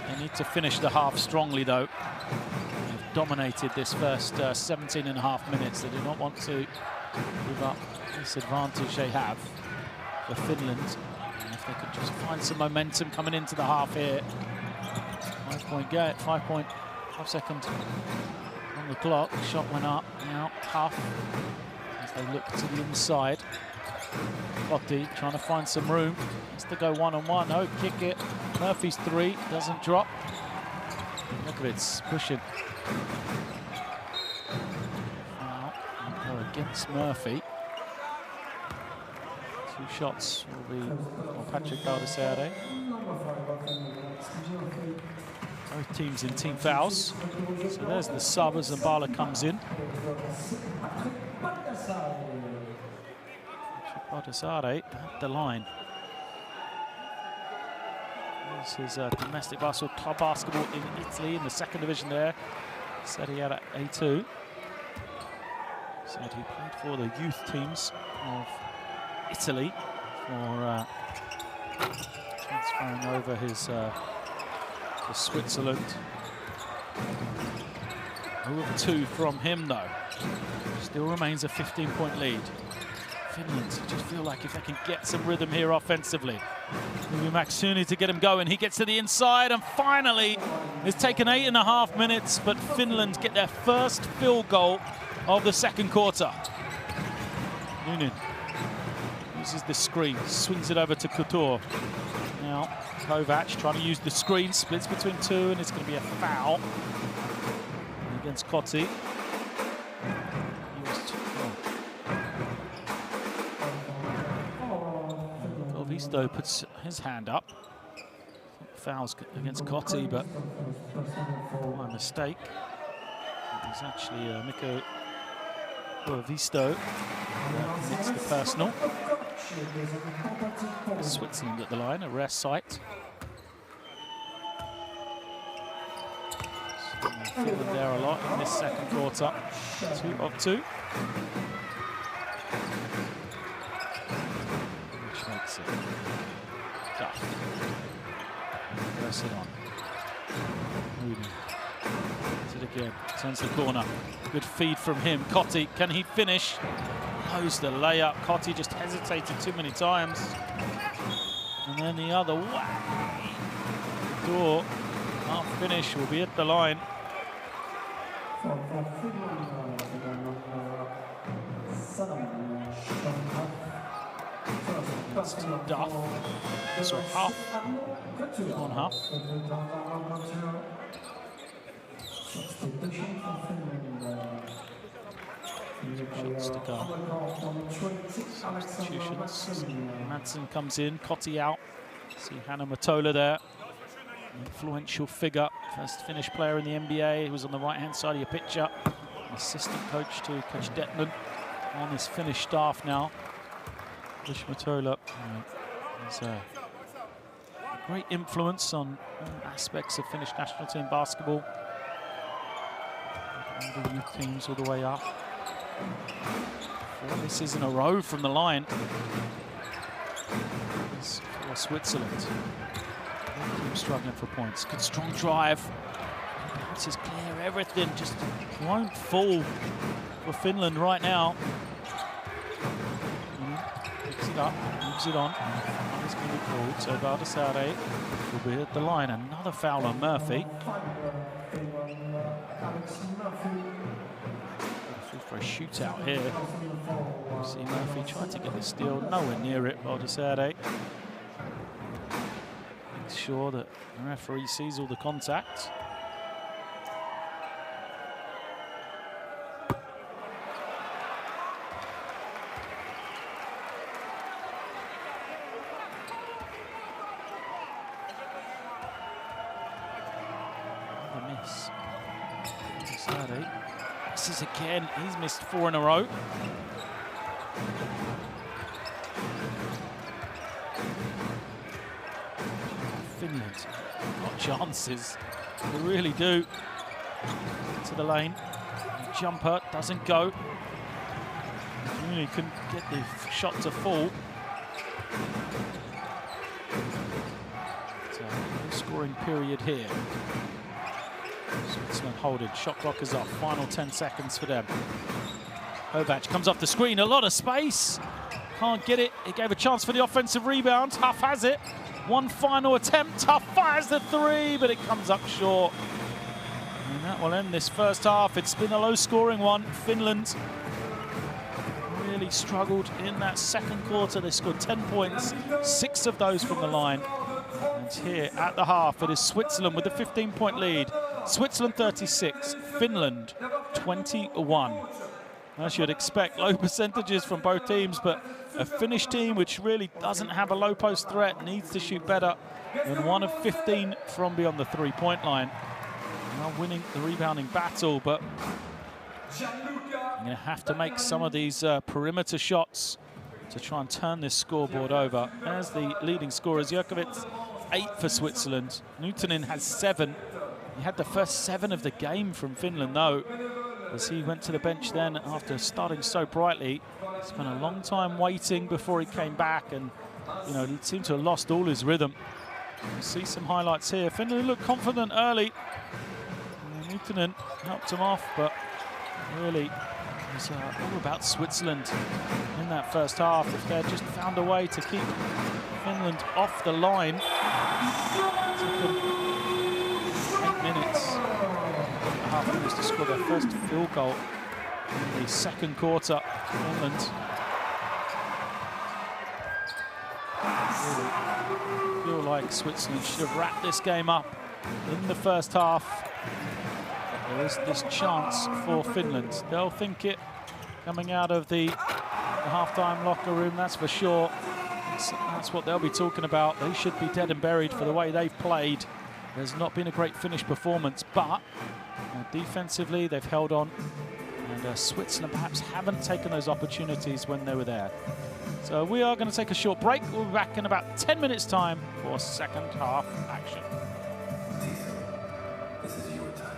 They need to finish the half strongly, though. They've dominated this first 17.5 minutes. They do not want to give up this advantage they have for Finland. And if they could just find some momentum coming into the half here. 5-point game, 5 seconds on the clock. Shot went up, now half as they look to the inside. Gotti trying to find some room. Has to go one-on-one. No, kick it. Murphy's 3 doesn't drop. Jukovic pushing. Now go against Murphy. 2 shots will be for Patrick Baldessare. Both teams in team fouls. So there's the sub as Mbala comes in. Baldessare at the line. This is domestic basketball, club basketball in Italy, in the 2nd division there. Said he had at A2. Said he played for the youth teams of Italy for transferring over his to Switzerland. 0 of 2 from him though. Still remains a 15-point lead. Finland just feel like if they can get some rhythm here offensively. Maybe Maksuni to get him going. He gets to the inside and finally it's taken 8.5 minutes, but Finland get their first field goal of the second quarter. Nunin uses the screen, swings it over to Couture. Now Kovac trying to use the screen, splits between two, and it's going to be a foul against Cotti. Visto puts his hand up. Fouls against Cotti, but my mistake. It was actually Mikko Visto commits the personal. Switzerland at the line, a rare sight. Finland there a lot in this second quarter. 2 of 2. Makes it tough. Press it on. Moody. Does it again. Turns the corner. Good feed from him. Cotti, can he finish? Knows the layup. Cotti just hesitated too many times. And then the other way. Door. Can't finish. Will be at the line. Duff. So Huff on Huff. Shots to go. Substitutions. Madsen comes in. Cotti out. See Hanna Matola there. Influential figure. First Finnish player in the NBA. He was on the right-hand side of your picture. Assistant coach to Coach Detman on this Finnish staff now. Matola has a great influence on aspects of Finnish national team basketball. All the youth teams all the way up. 4 misses in a row from the line. It's for Switzerland. Team struggling for points. Good strong drive. Bounces clear, everything just won't fall for Finland right now. Up, moves it on. It's going to be called. So Valdesare will be at the line. Another foul on Murphy. For a shootout here. See Murphy tried to get the steal, nowhere near it. Valdesare makes sure that the referee sees all the contact. Misses again. He's missed 4 in a row. Finland got chances. They really do. To the lane. Jumper doesn't go. Really couldn't get the shot to fall. So, no scoring period here. Switzerland holding. Shot clock is off. Final 10 seconds for them. Kovac comes off the screen. A lot of space. Can't get it. It gave a chance for the offensive rebound. Huff has it. One final attempt. Huff fires the 3, but it comes up short. And that will end this first half. It's been a low-scoring one. Finland really struggled in that second quarter. They scored 10 points, 6 of those from the line. And here at the half, it is Switzerland with a 15-point lead. Switzerland 36, Finland 21. As you'd expect, low percentages from both teams, but a Finnish team which really doesn't have a low post threat, needs to shoot better than 1 of 15 from beyond the 3-point line. Now winning the rebounding battle, but you're going to have to make some of these perimeter shots to try and turn this scoreboard over. As the leading scorers, Jerkovic 8 for Switzerland. Nuutinen has 7. He had the first 7 of the game from Finland, though, as he went to the bench then after starting so brightly. He spent a long time waiting before he came back, and he seemed to have lost all his rhythm. We'll see some highlights here. Finland looked confident early. Mutinen helped him off, but really it was all about Switzerland in that first half. If they had just found a way to keep Finland off the line, it took them 8 minutes, half minutes to score their first field goal in the second quarter. Finland really feel like Switzerland should have wrapped this game up in the first half. There is this chance for Finland. They'll think it coming out of the halftime locker room, that's for sure. That's what they'll be talking about. They should be dead and buried for the way they've played. There's not been a great finished performance, but defensively they've held on. And Switzerland perhaps haven't taken those opportunities when they were there. So we are going to take a short break. We'll be back in about 10 minutes' time for second half action. This is your time.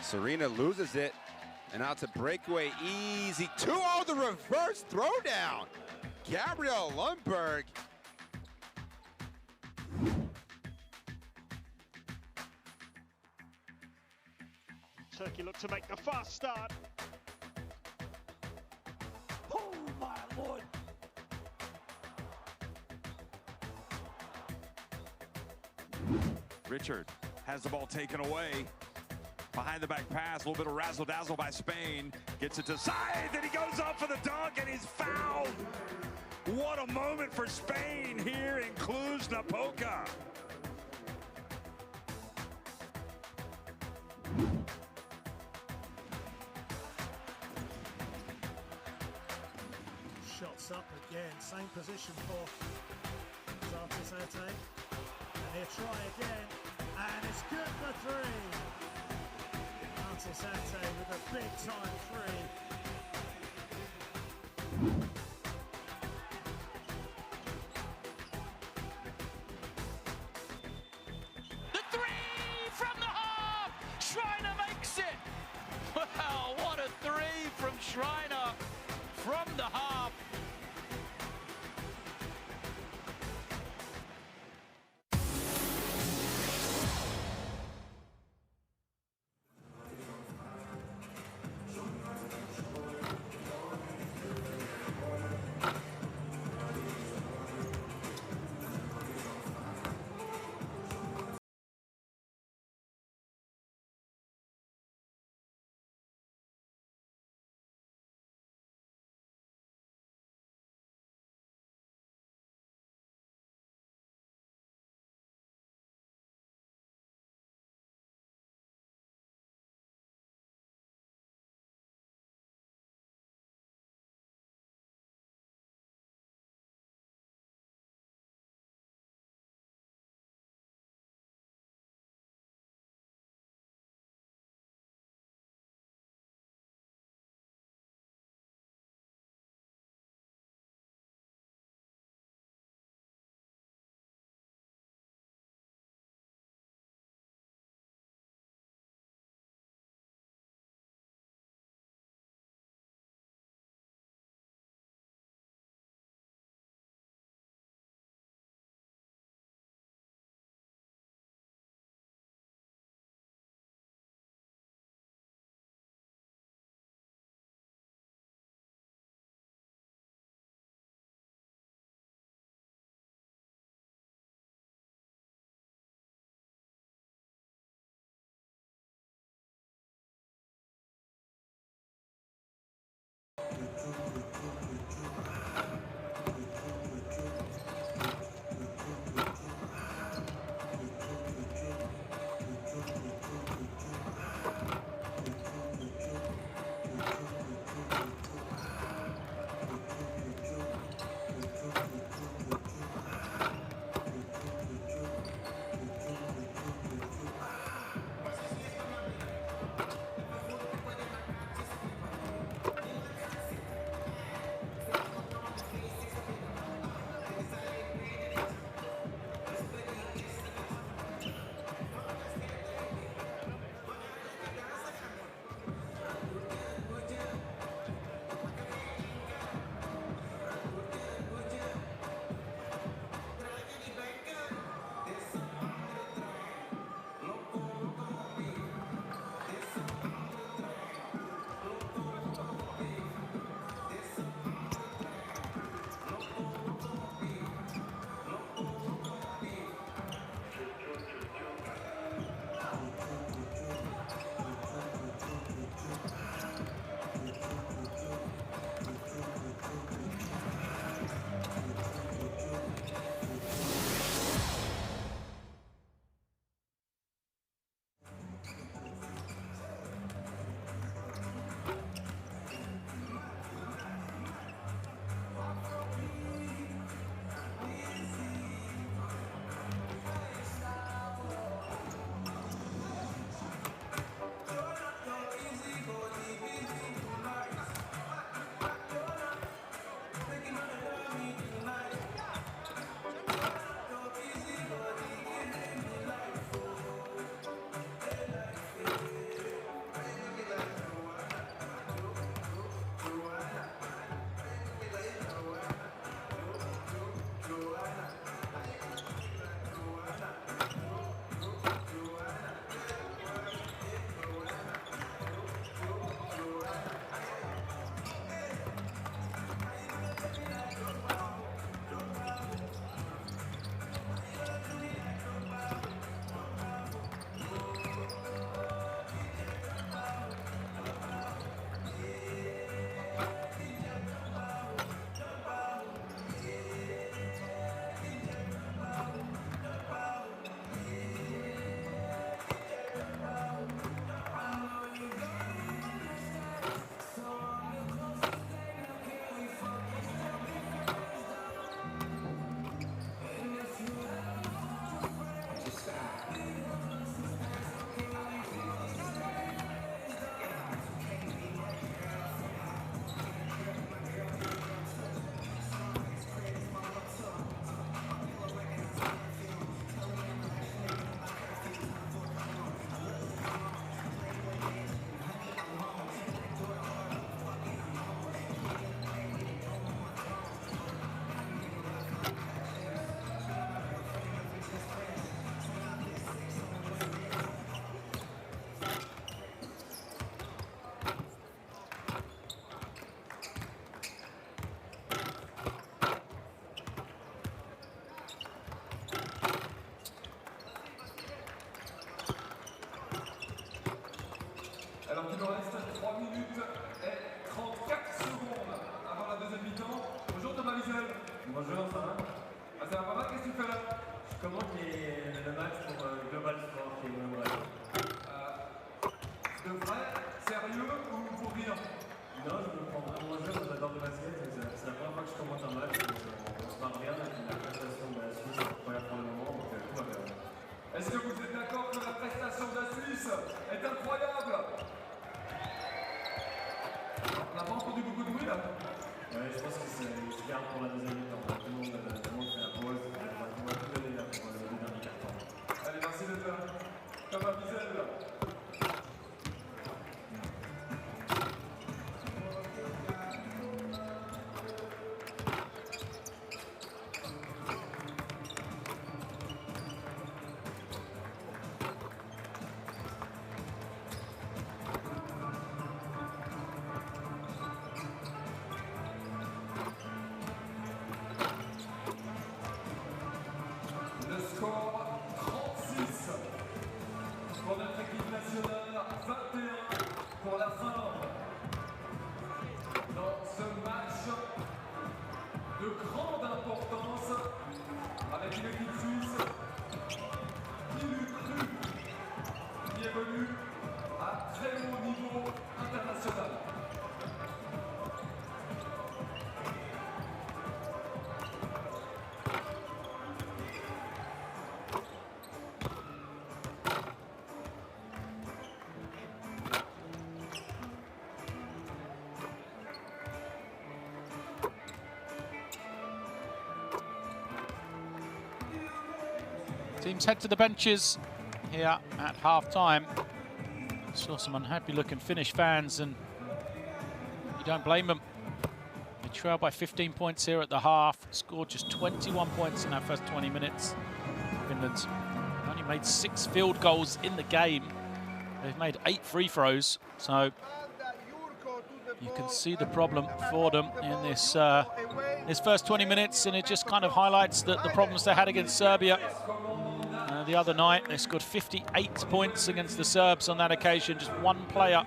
Serena loses it, and out to breakaway, easy 2-0, the reverse throwdown. Gabriel Lundberg. Turkey look to make the fast start. Oh my lord. Richard has the ball taken away. Behind the back pass, a little bit of razzle-dazzle by Spain. Gets it to side, then he goes up for the dunk, and he's fouled. What a moment for Spain here in Cluj-Napoca. Shots up again, same position for Zartizete. And he'll try again, and it's good for three. Zartizete with a big time three. from the half. Bonjour, ça va? Ah, ça va pas mal, qu'est-ce que tu fais là? Je commente le match pour Global Sport qui est mon bref. De vrai? Sérieux ou pour rire? Non, je me prends vraiment au jeu, j'adore le basket. C'est la première fois que je commente un match. On se marre bien avec la prestation de la Suisse, c'est incroyable pour le moment, donc tout va bien. Est-ce que vous êtes d'accord que la prestation de la Suisse est incroyable? On n'a pas entendu beaucoup de bruit là? Ouais, je pense que je garde pour la deuxième mi-temps. Tout le monde fait la pause. On va tout donner là pour le dernier quart-temps. Allez, merci d'être là. Comme un bisel là. Le score 36 pour notre équipe nationale, 21 pour la Finlande. Dans ce match de grande importance avec une équipe suisse qui l'eût cru, qui évolue à très haut niveau international. Teams head to the benches here at half-time. Saw some unhappy-looking Finnish fans, and you don't blame them. They trail by 15 points here at the half, scored just 21 points in that first 20 minutes. Finland only made 6 field goals in the game. They've made 8 free throws, so you can see the problem for them in this first 20 minutes, and it just kind of highlights the problems they had against Serbia. The other night, they scored 58 points against the Serbs on that occasion. Just one player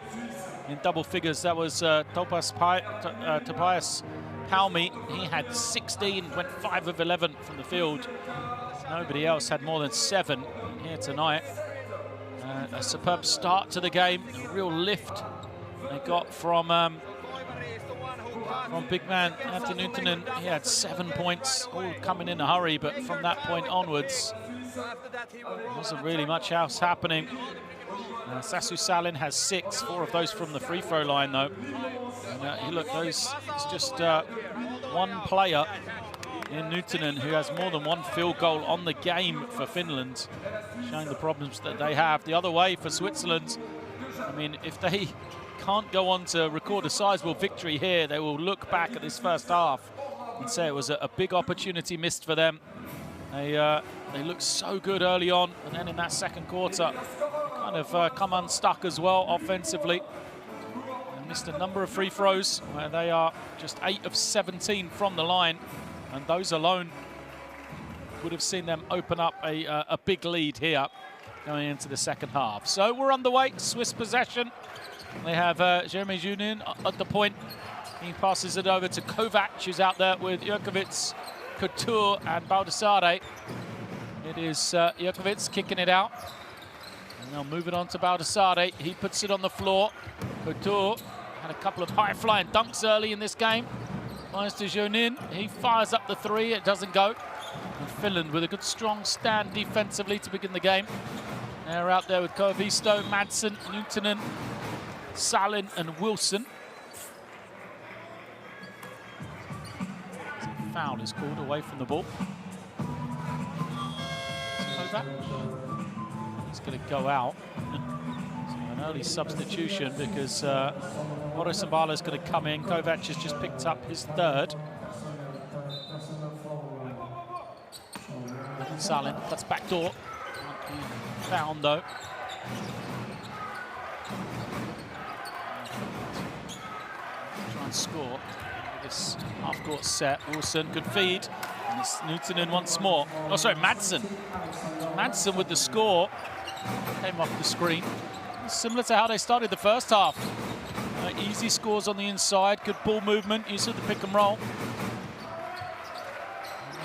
in double figures. That was Tobias Palmi. He had 16, went 5 of 11 from the field. Nobody else had more than 7 here tonight. A superb start to the game, a real lift they got from big man Antti Nuutinen. He had 7 points, all coming in a hurry, but from that point onwards, there wasn't really much else happening. Sasu Salin has 6, 4 of those from the free throw line though. And look, it's just one player in Nuutinen who has more than 1 field goal on the game for Finland, showing the problems that they have. The other way for Switzerland, I mean, if they can't go on to record a sizable victory here, they will look back at this first half and say it was a big opportunity missed for them. They looked so good early on, and then in that second quarter, kind of come unstuck as well offensively. And missed a number of free throws where they are just 8 of 17 from the line, and those alone would have seen them open up a big lead here going into the second half. So we're underway, Swiss possession. They have Jeremy Junin at the point. He passes it over to Kovac, who's out there with Jurkovic, Couture and Baldassare. It is Jurkovic kicking it out. And they'll move it on to Baldassare. He puts it on the floor. Couture had a couple of high-flying dunks early in this game. Finds to Junin. He fires up the 3. It doesn't go. And Finland with a good, strong stand defensively to begin the game. They're out there with Koivisto, Madsen, Nuutinen, Salin and Wilson. Foul is called away from the ball. Kovac. He's going to go out. So an early substitution because Boris Mbala is going to come in. Kovac has just picked up his 3rd. Salin, that's back door. Found though. Try and score. This half-court set. Wilson, good feed. And it's Nuutinen once more. Oh, sorry, Madsen. Madsen with the score. Came off the screen. Similar to how they started the first half. Easy scores on the inside. Good ball movement. Use of the pick and roll.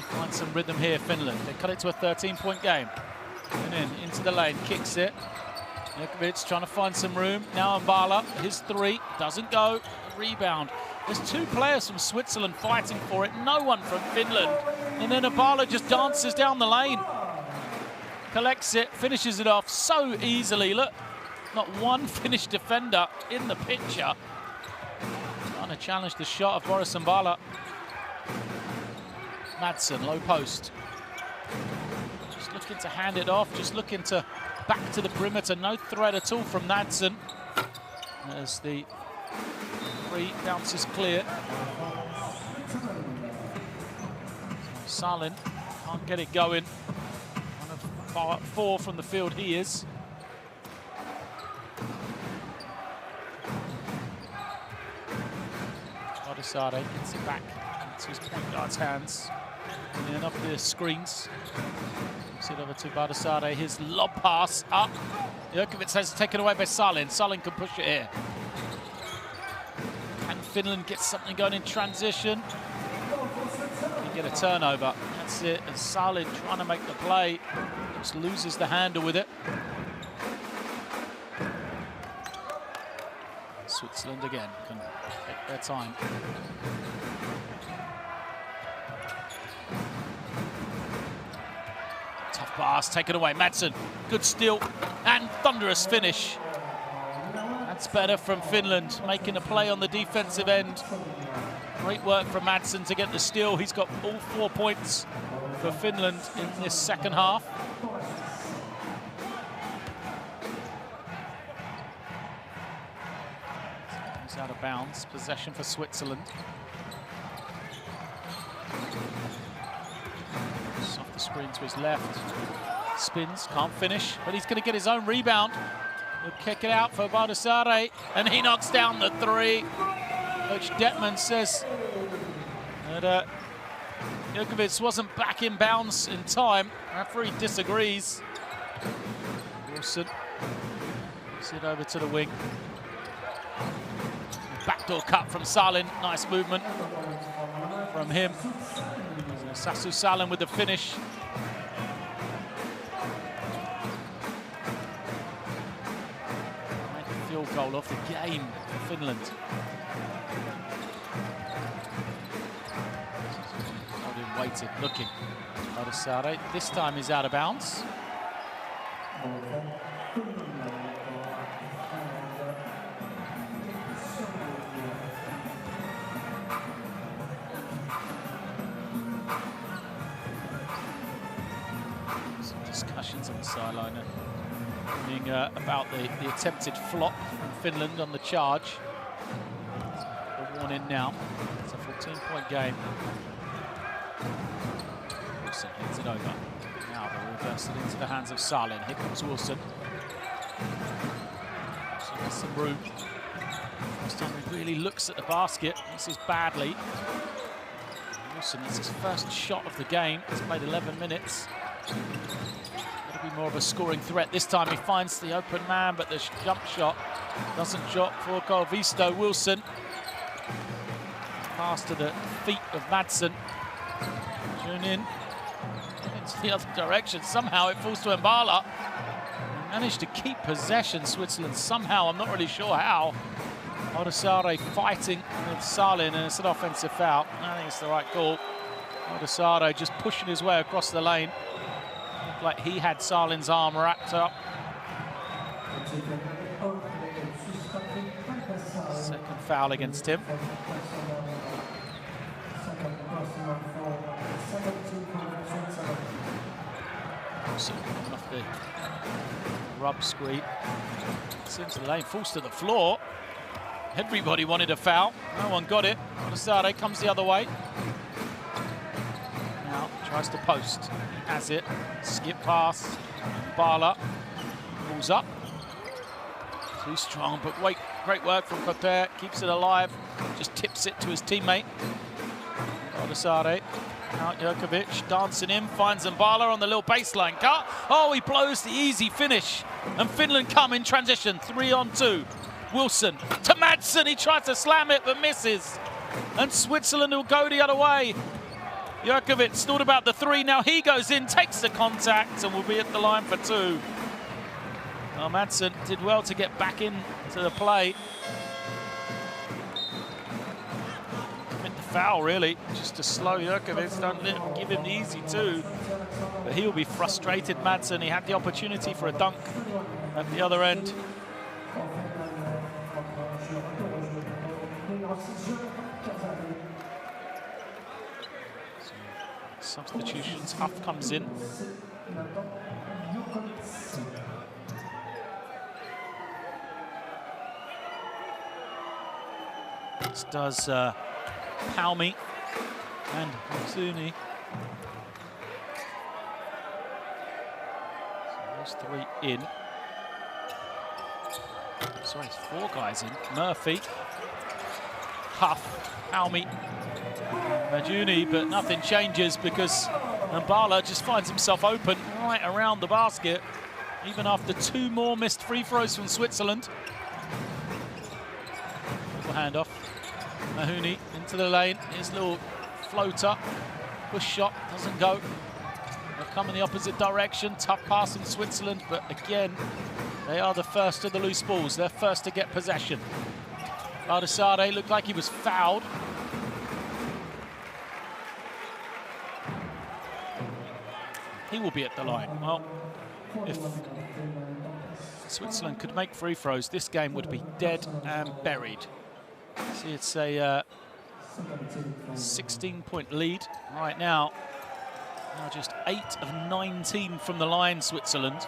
Find some rhythm here, Finland. They cut it to a 13-point game. And into the lane, kicks it. Jokovic trying to find some room. Now Mbala, his three, doesn't go. Rebound. There's two players from Switzerland fighting for it, no one from Finland. And then Mbala just dances down the lane. Collects it, finishes it off so easily. Look, not one Finnish defender in the picture. Trying to challenge the shot of Boris Mbala. Madsen, low post. Just looking to hand it off, just looking to back to the perimeter. No threat at all from Madsen. As the free bounces clear. Salin can't get it going. One of 4 from the field he is. Adesade gets it back into his point guard's hands. And then up the screens. Gives it over to Adesade. His lob pass up. Jokovic has taken away by Salin. Salin can push it here. And Finland gets something going in transition. They get a turnover. That's it. And Salin trying to make the play. Just loses the handle with it. Switzerland again can take their time. Tough pass, taken away. Madsen, good steal and thunderous finish. That's better from Finland, making a play on the defensive end. Great work from Madsen to get the steal. He's got all 4 points for Finland in this second half. He's out of bounds. Possession for Switzerland. Off the screen to his left. Spins, can't finish, but he's going to get his own rebound. He'll kick it out for Adesade, and he knocks down the three. Coach Detman says that Jokovic wasn't back in bounds in time. Referee disagrees. Wilson gives it over to the wing. Backdoor cut from Salin. Nice movement from him. So Sasu Salin with the finish. Field goal off the game for Finland. Holding, waiting, looking. Adesade. This time he's out of bounds. Some discussions on the sideline about the attempted flop from Finland on the charge. They're worn in now. It's a 14-point game. Wilson hits it over. Now they'll reverse it into the hands of Salin. Here comes Wilson. So there's some room. First time he really looks at the basket. Misses badly. Wilson, it's his first shot of the game. He's played 11 minutes. Be more of a scoring threat. This time he finds the open man, but the jump shot doesn't drop for Koivisto. Wilson. Pass to the feet of Madsen. Tune in. Into the other direction. Somehow it falls to Mbala. Managed to keep possession, Switzerland. Somehow, I'm not really sure how. Adesade fighting with Salin, and it's an offensive foul. I think it's the right call. Adesade just pushing his way across the lane. Like he had Salin's arm wrapped up. Second foul against him. So off the rub screen. It's into the lane, falls to the floor. Everybody wanted a foul. No one got it. Adesade comes the other way. Now tries to post. He has it. Skip pass. Mbala pulls up. Too strong, but wait. Great work from Cotter. Keeps it alive. Just tips it to his teammate. Adesade. Out Jokovic. Dancing in. Finds Mbala on the little baseline cut. Oh, he blows the easy finish. And Finland come in transition. 3-on-2. Wilson to Madsen. He tries to slam it, but misses. And Switzerland will go the other way. Jurkovic thought about the three, now he goes in, takes the contact, and will be at the line for two. Well, Madsen did well to get back into the play. Commit the foul, really, just to slow Jurkovic, don't give him the easy two. But he'll be frustrated, Madsen. He had the opportunity for a dunk at the other end. Substitutions, Huff comes in. This does Palmy and Zuni. So those three in. Sorry, it's four guys in. Murphy, Huff, Palmy, Majuni, but nothing changes because Mbala just finds himself open right around the basket, even after two more missed free throws from Switzerland. Little handoff. Mahoney into the lane. Here's a little floater. Push shot doesn't go. They'll come in the opposite direction. Tough pass from Switzerland, but again, they are the first of the loose balls. They're first to get possession. Baldessare looked like he was fouled. He will be at the line. Well, if Switzerland could make free throws, this game would be dead and buried. See, it's a 16-point lead right now. Now just 8 of 19 from the line, Switzerland.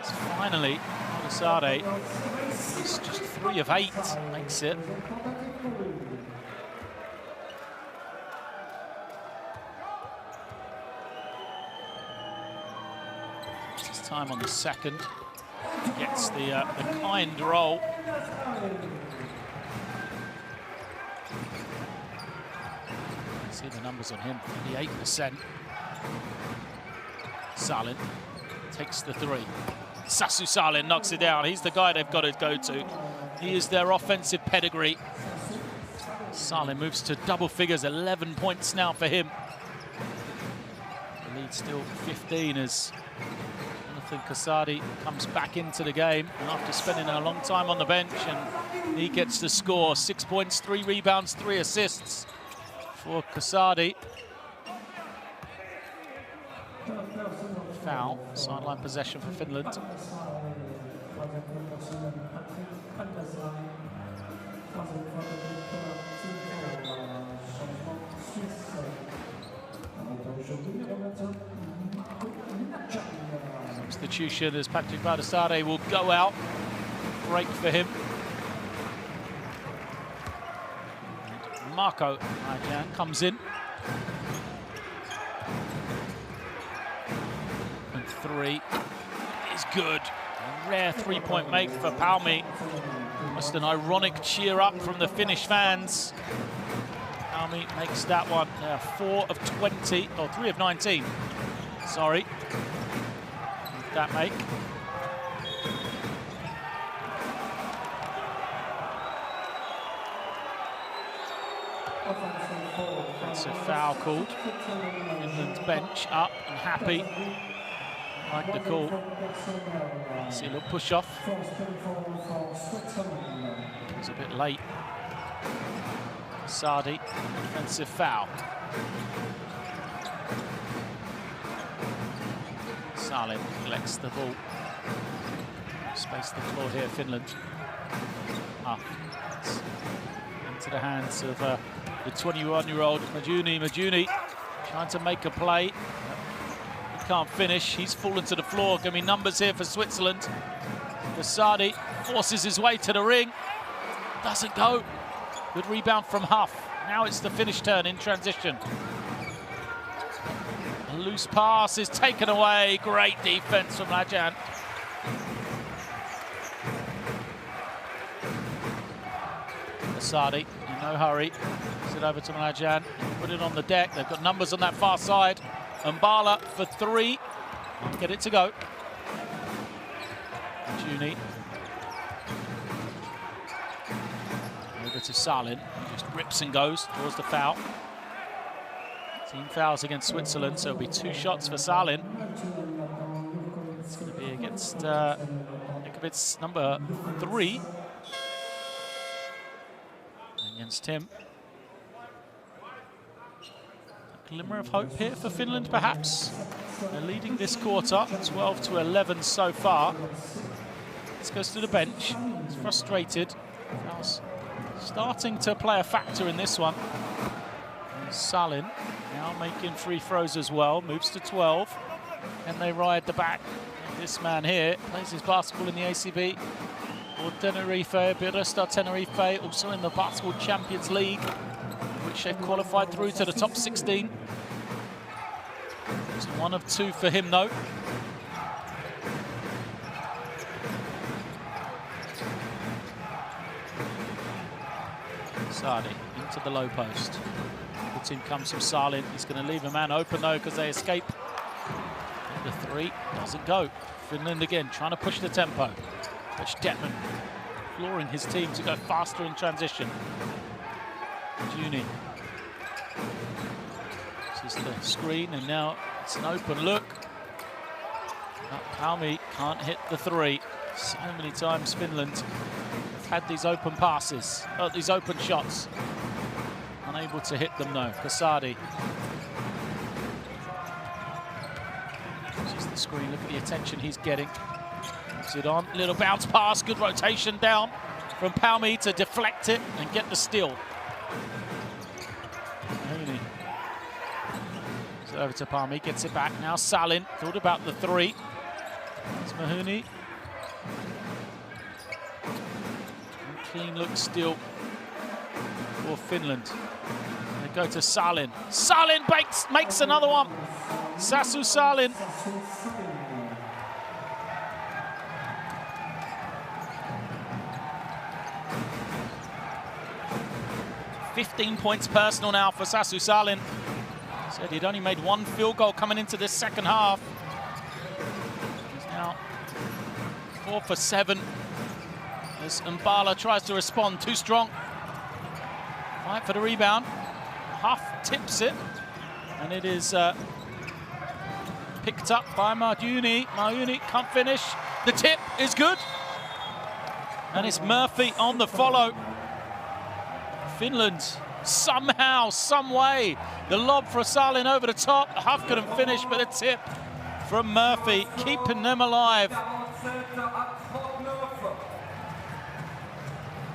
It's finally, Baldessare is just 3 of 8, makes it. Time on the second, gets the kind roll. See the numbers on him, 58%. Salin takes the three. Sasu Salin knocks it down. He's the guy they've got to go to. He is their offensive pedigree. Salin moves to double figures, 11 points now for him. The lead still 15 as Kasadi comes back into the game after spending a long time on the bench, and he gets the score. 6 points, 3 rebounds, 3 assists for Kasadi. Foul, sideline possession for Finland. Substitution as Patrick Baldessare will go out. Break for him. And Marco Ajan comes in. And 3 is good. A rare three-point make for Palmy. Just an ironic cheer up from the Finnish fans. Palmy makes that one. 4 of 20, or 3 of 19. Sorry. That make. That's a foul called. Finland's bench up and happy. Like the call. See a little push off. It's a bit late. Sardi, defensive foul. Salin collects the ball. Space the floor here, Finland. Into the hands of the 21-year-old Majuni trying to make a play. He can't finish. He's fallen to the floor. Going to be numbers here for Switzerland. Kasadi forces his way to the ring. Doesn't go. Good rebound from Huff. Now it's the Finnish turn in transition. A loose pass is taken away. Great defense from Ajan. Kasadi in no hurry. Puts it over to Ajan. Put it on the deck. They've got numbers on that far side. Mbala for 3. Get it to go. Juni. Over to Salin. He just rips and goes towards the foul. Team fouls against Switzerland, so it'll be 2 shots for Salin. It's going to be against Nikovic's number 3. Against him. A glimmer of hope here for Finland, perhaps. They're leading this quarter, 12-11 so far. This goes to the bench. He's frustrated. Fouls starting to play a factor in this one. And Salin now making free throws as well. Moves to 12. And they ride the back. This man here plays his basketball in the ACB. Or Tenerife, Biresta Tenerife, also in the Basketball Champions League, which they've qualified through to the top 16. It's 1 of 2 for him, though. Sadi into the low post. The team comes from Salin. He's going to leave a man open, though, because they escape. And the 3 doesn't go. Finland again, trying to push the tempo. Which Detman imploring his team to go faster in transition. Juni. This is the screen, and now it's an open look. Palmi can't hit the 3. So many times Finland have had these open passes, these open shots. Unable to hit them though. Kasadi. Just the screen, look at the attention he's getting. It on, little bounce pass, good rotation down from Palmi to deflect it and get the steal. Mahoney. So over to Palmi, gets it back. Now Salin, thought about the 3. It's Mahoney. And clean look still for Finland. They go to Salin. Salin makes another one. Sasu Salin. 15 points personal now for Sasu Salin. Said he'd only made 1 field goal coming into this second half. He's now 4 for 7. As Mbala tries to respond, too strong. Fight for the rebound. Huff tips it, and it is picked up by Marjuni. Marjuni can't finish. The tip is good, and it's Murphy on the follow. Finland, somehow, some way, the lob for Salin over the top. Huff couldn't finish, but a tip from Murphy, keeping them alive.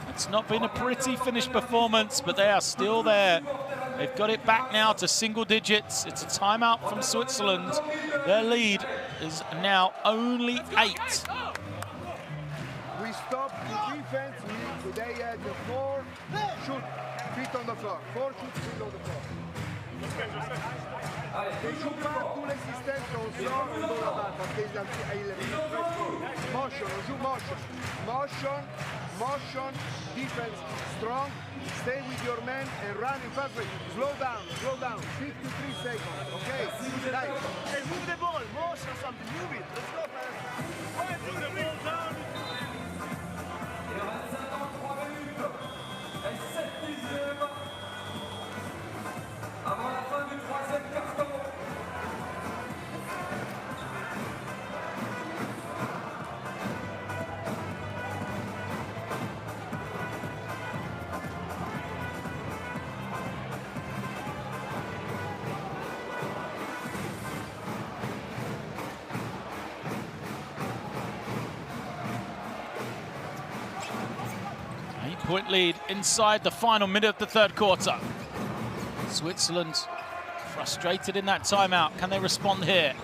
It's not been a pretty finished performance, but they are still there. They've got it back now to single digits. It's a timeout from Switzerland. Their lead is now only 8. We stopped the defense. They had 4 shoot feet on the floor. 4 shoot feet on the floor. They joue pas tous les systèmes qu'on sort de là-bas parce qu'ils ont motion, on joue motion. Motion, motion, defense, strong. Stay with your man and run in fast. Slow down, 53 seconds, okay? Nice. Hey, move the ball, motion something, move it. Let's go, man. Move the ball down. Avant la fin du 3e carton. Point lead inside the final minute of the 3rd quarter. Switzerland frustrated in that timeout. Can they respond here?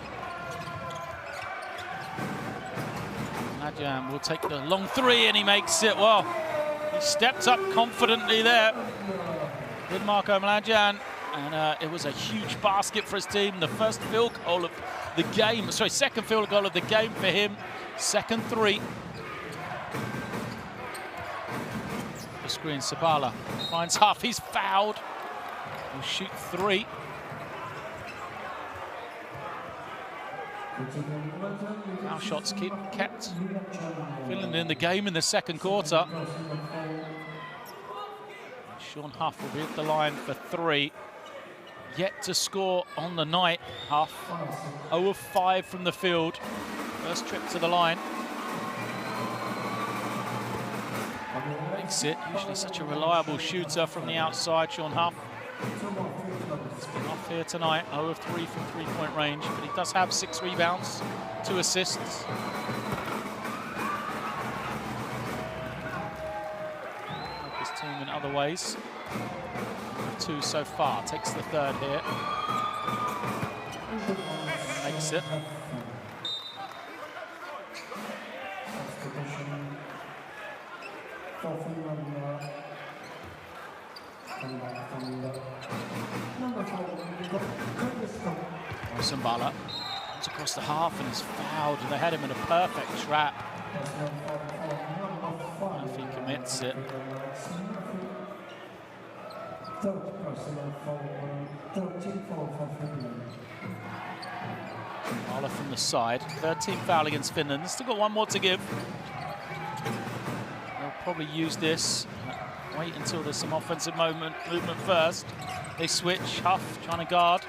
Nadjan will take the long 3 and he makes it. Well, he stepped up confidently there. Did Marko Mladjan, and it was a huge basket for his team. The first field goal of the game, sorry, second field goal of the game for him. Second 3. The screen, Sabala finds Huff, he's fouled. He'll shoot 3. Foul shots kept Finland in the game in the 2nd quarter. Sean Huff will be at the line for 3. yet to score on the night. Huff 0 of 5 from the field. First trip to the line. Makes it usually such a reliable shooter from the outside, Sean Huff. He's been off here tonight, 0 of 3 from three-point range, but he does have 6 rebounds, 2 assists. Help his team in other ways. 2 so far, takes the third here. Makes it. Sambala comes across the half and is fouled. They had him in a perfect trap. If he commits it. Sambala from the side. 13th foul against Finland. Still got one more to give. They'll probably use this. Wait until there's some offensive movement first. They switch. Huff trying to guard.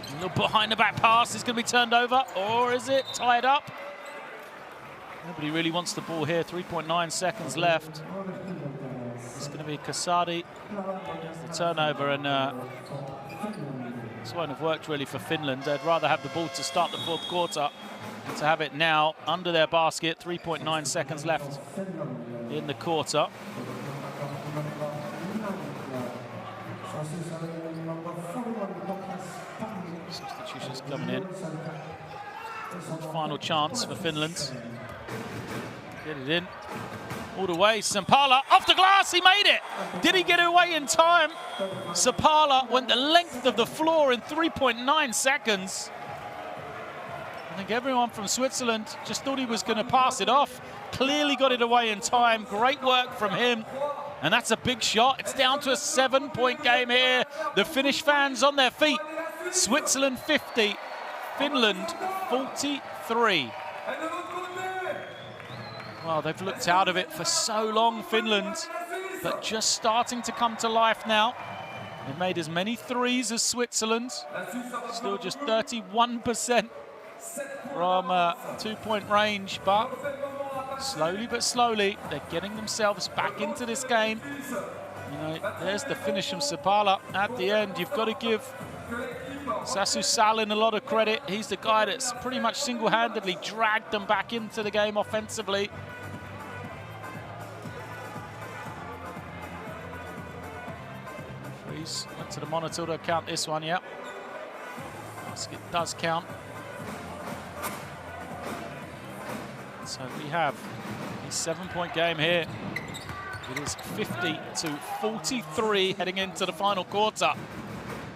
A little behind the back pass is going to be turned over, or is it tied up? Nobody really wants the ball here. 3.9 seconds left. It's going to be Kasadi. The turnover, and this won't have worked really for Finland. They'd rather have the ball to start the fourth quarter than to have it now under their basket. 3.9 seconds left in the quarter. Substitutions coming in. Final chance for Finland. Get it in. All the way, Sambala off the glass, he made it! Did he get it away in time? Sambala went the length of the floor in 3.9 seconds. I think everyone from Switzerland just thought he was going to pass it off. Clearly got it away in time. Great work from him. And that's a big shot. It's down to a 7-point game here. The Finnish fans on their feet. Switzerland 50, Finland 43. Well, they've looked out of it for so long, Finland, but just starting to come to life now. They've made as many threes as Switzerland. Still just 31% from two-point range, but slowly, they're getting themselves back into this game. You know, there's the finish from Sambala at the end. You've got to give Sassu Salin a lot of credit. He's the guy that's pretty much single-handedly dragged them back into the game offensively. Referees went to the monitor to count this one, yeah. Basket does count. So we have a 7-point game here. It is 50-43 heading into the final quarter.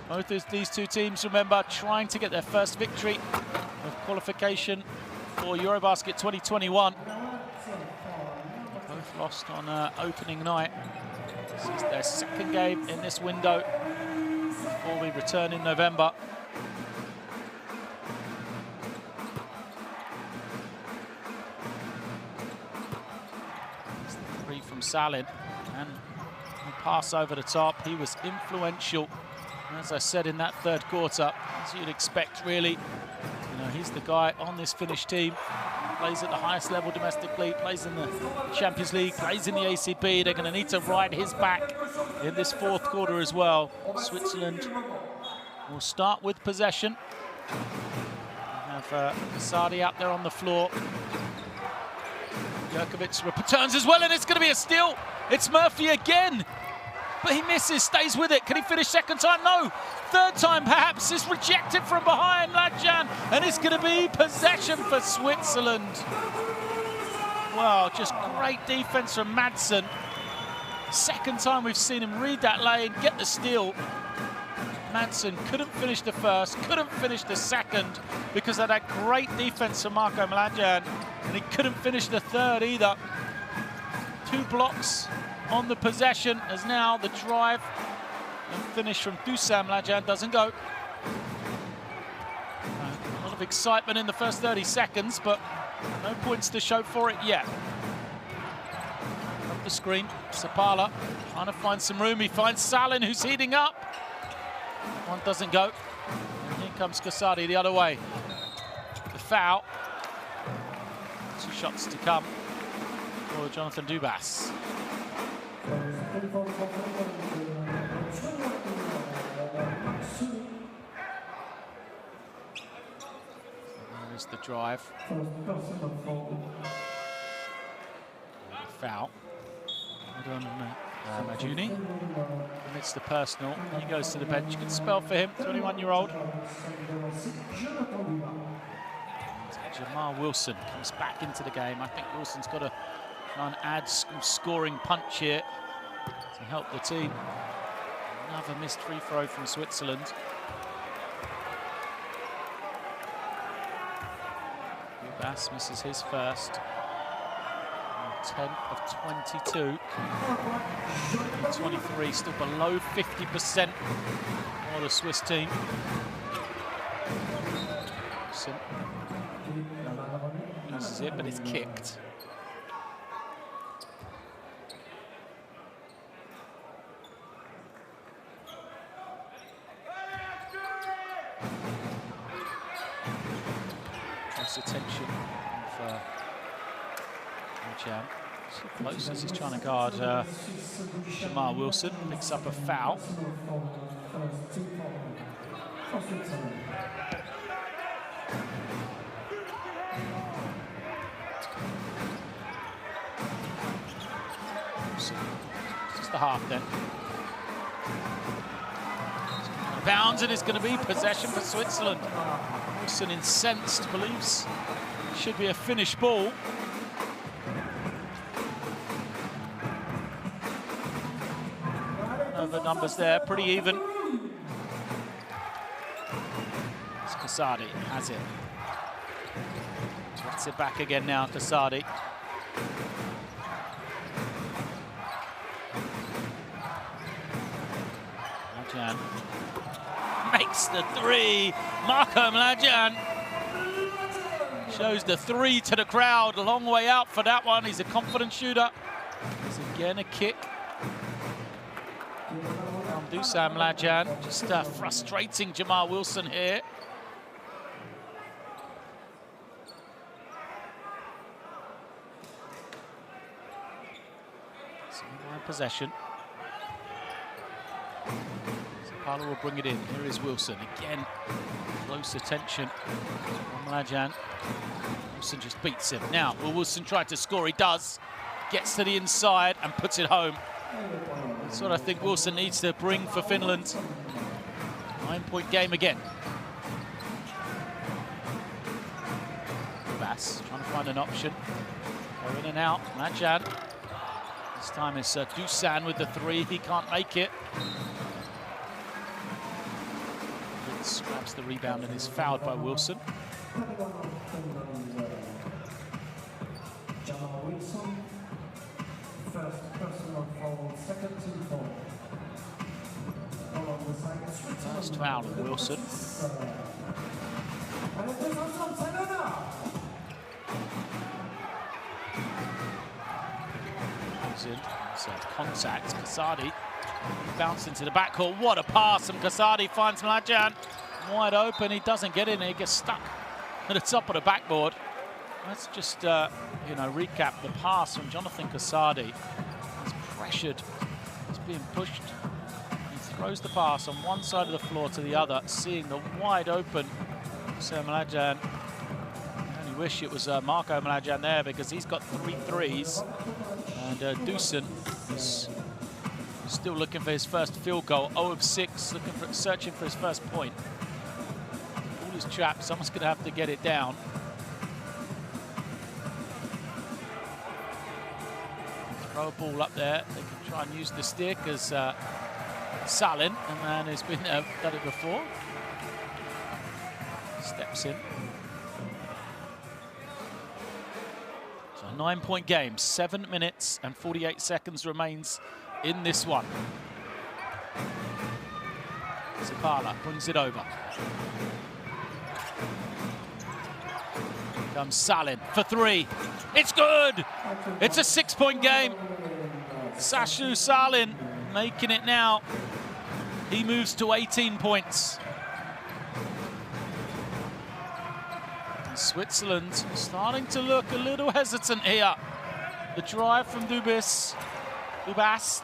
Both of these two teams, remember, trying to get their first victory of qualification for EuroBasket 2021. Both lost on opening night. This is their second game in this window before we return in November. From Salin, and a pass over the top. He was influential, as I said, in that third quarter, as you'd expect, really. You know, he's the guy on this Finnish team. Plays at the highest level domestically, plays in the Champions League, plays in the ACB. They're going to need to ride his back in this fourth quarter as well. Switzerland will start with possession. We have Kasadi out there on the floor. Jerkovic returns as well, and it's going to be a steal. It's Murphy again, but he misses, stays with it. Can he finish second time? No. Third time, perhaps. It's rejected from behind, Ladjan, and it's going to be possession for Switzerland. Wow, just great defense from Madsen. Second time we've seen him read that lane, get the steal. Madsen couldn't finish the first, couldn't finish the second because of that great defense from Marko Mladjan, and he couldn't finish the third either. 2 blocks on the possession as now the drive and finish from Dusan Mladjan doesn't go. A lot of excitement in the first 30 seconds, but no points to show for it yet. The screen, Sambala trying to find some room. He finds Salin, who's heating up. One doesn't go. And here comes Casati the other way. The foul. 2 shots to come for Jonathan Dubas. There's the drive. Foul. Well done, Majuni. Amidst the personal, he goes to the bench. Good spell for him, 21-year-old. Jamal Wilson comes back into the game. I think Wilson's got to try and add some scoring punch here to help the team. Another missed free throw from Switzerland. Bass misses his first. 10 of 22. 23, still below 50% for the Swiss team. Loses it, but it's kicked. Close attention of Jan. Close as he's trying to guard Jamal Wilson. Picks up a foul. Just the half then. Bounds, and it's going to be possession for Switzerland. Wilson incensed, believes it should be a finished ball. The numbers there, pretty even. It's Casadi, has it. Gets it back again now, Casadi. Mlađan makes the 3. Marko Mlađan shows the 3 to the crowd. A long way out for that one. He's a confident shooter. It's again a kick. Dusan Mlađan just frustrating Jamal Wilson here. Possession. Zapala will bring it in. Here is Wilson again. Close attention on Mlađan. Wilson just beats him. Now, will Wilson try to score? He does. Gets to the inside and puts it home. That's what I think Wilson needs to bring for Finland. 9-point game again. Bass trying to find an option. Go in and out. Mlađan. This time it's Dusan with the 3. He can't make it. Vince grabs the rebound and is fouled by Wilson. First foul of Wilson. Contact, Casadi bounced into the backcourt. What a pass from Casadi, finds Mlađan wide open. He doesn't get in, he gets stuck at the top of the backboard. Let's just recap the pass from Jonathan Casadi. He's pressured, he's being pushed. He throws the pass on one side of the floor to the other, seeing the wide open Sam Mlađan. I only wish it was Marko Mlađan there, because he's got 3 threes. And Dusan is still looking for his first field goal. 0 of 6, searching for his first point. All is trapped. Someone's going to have to get it down. Throw a ball up there. They can try and use the stick as Salin, a man who's been done it before, steps in. So a 9-point game, 7 minutes and 48 seconds remains in this one. Zapala brings it over. Here comes Salin for 3. It's good! It's a 6-point game. Sashu Salin making it now He moves to 18 points. And Switzerland starting to look a little hesitant here. The drive from Dubas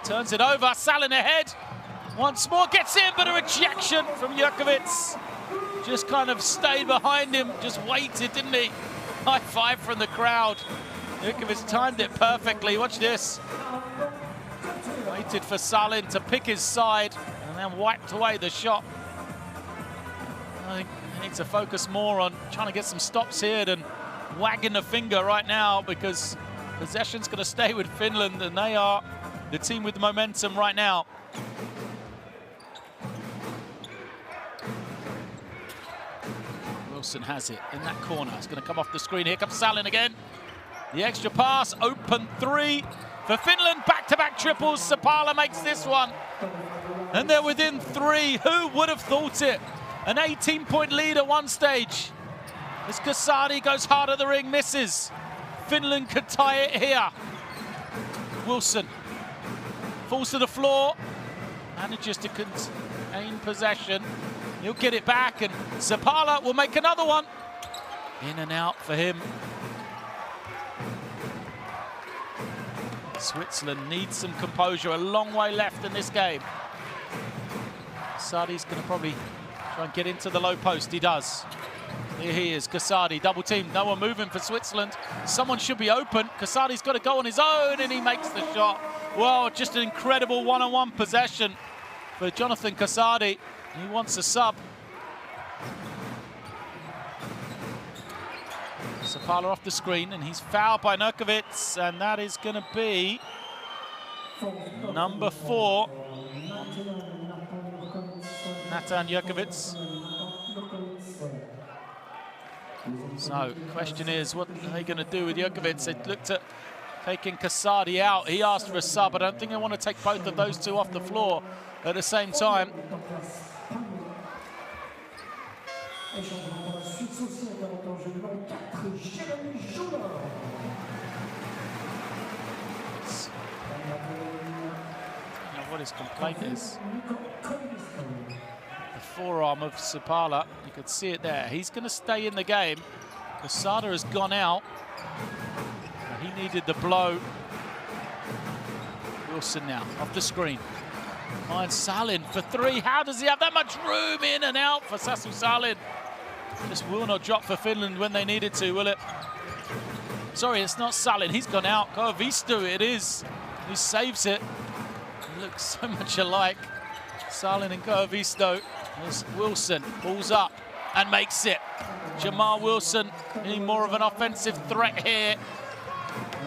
turns it over. Salin ahead. Once more gets in, but a rejection from Jurkovic. Just kind of stayed behind him, just waited, didn't he? High five from the crowd. Jurkovic timed it perfectly. Watch this. Waited for Salin to pick his side and then wiped away the shot. I think he needs to focus more on trying to get some stops here than wagging the finger right now, because possession's going to stay with Finland and they are the team with the momentum right now. Wilson has it in that corner. It's going to come off the screen. Here comes Salin again. The extra pass, open three for Finland. Back-to-back triples. Sapala makes this one. And they're within three. Who would have thought it? An 18-point lead at one stage. As Kasadi goes hard at the ring, misses. Finland could tie it here. Wilson falls to the floor. Manages to contain possession. He'll get it back, and Sapala will make another one. In and out for him. Switzerland needs some composure. A long way left in this game. Kasadi's going to probably try and get into the low post. He does. Here he is, Kasadi, double team. No one moving for Switzerland. Someone should be open. Kasadi's got to go on his own, and he makes the shot. Well, just an incredible one-on-one possession for Jonathan Kasadi. He wants a sub. Sapala off the screen, and he's fouled by Jurkovic, and that is going to be number 4. Natan Jurkovic. So, question is, what are they going to do with Jurkovic? They looked at taking Kasadi out. He asked for a sub. I don't think they want to take both of those two off the floor at the same time. What his complaint is. The forearm of Sapala, you could see it there. He's going to stay in the game. Quesada has gone out. He needed the blow. Wilson now off the screen. Finds Salin for 3. How does he have that much room? In and out for Sasu Salin. Just will not drop for Finland when they needed to, will it? Sorry, it's not Salin. He's gone out. Koivisto it is. He saves it. They look so much alike. Salin and Koivisto. As Wilson pulls up and makes it. Jamal Wilson needing more of an offensive threat here,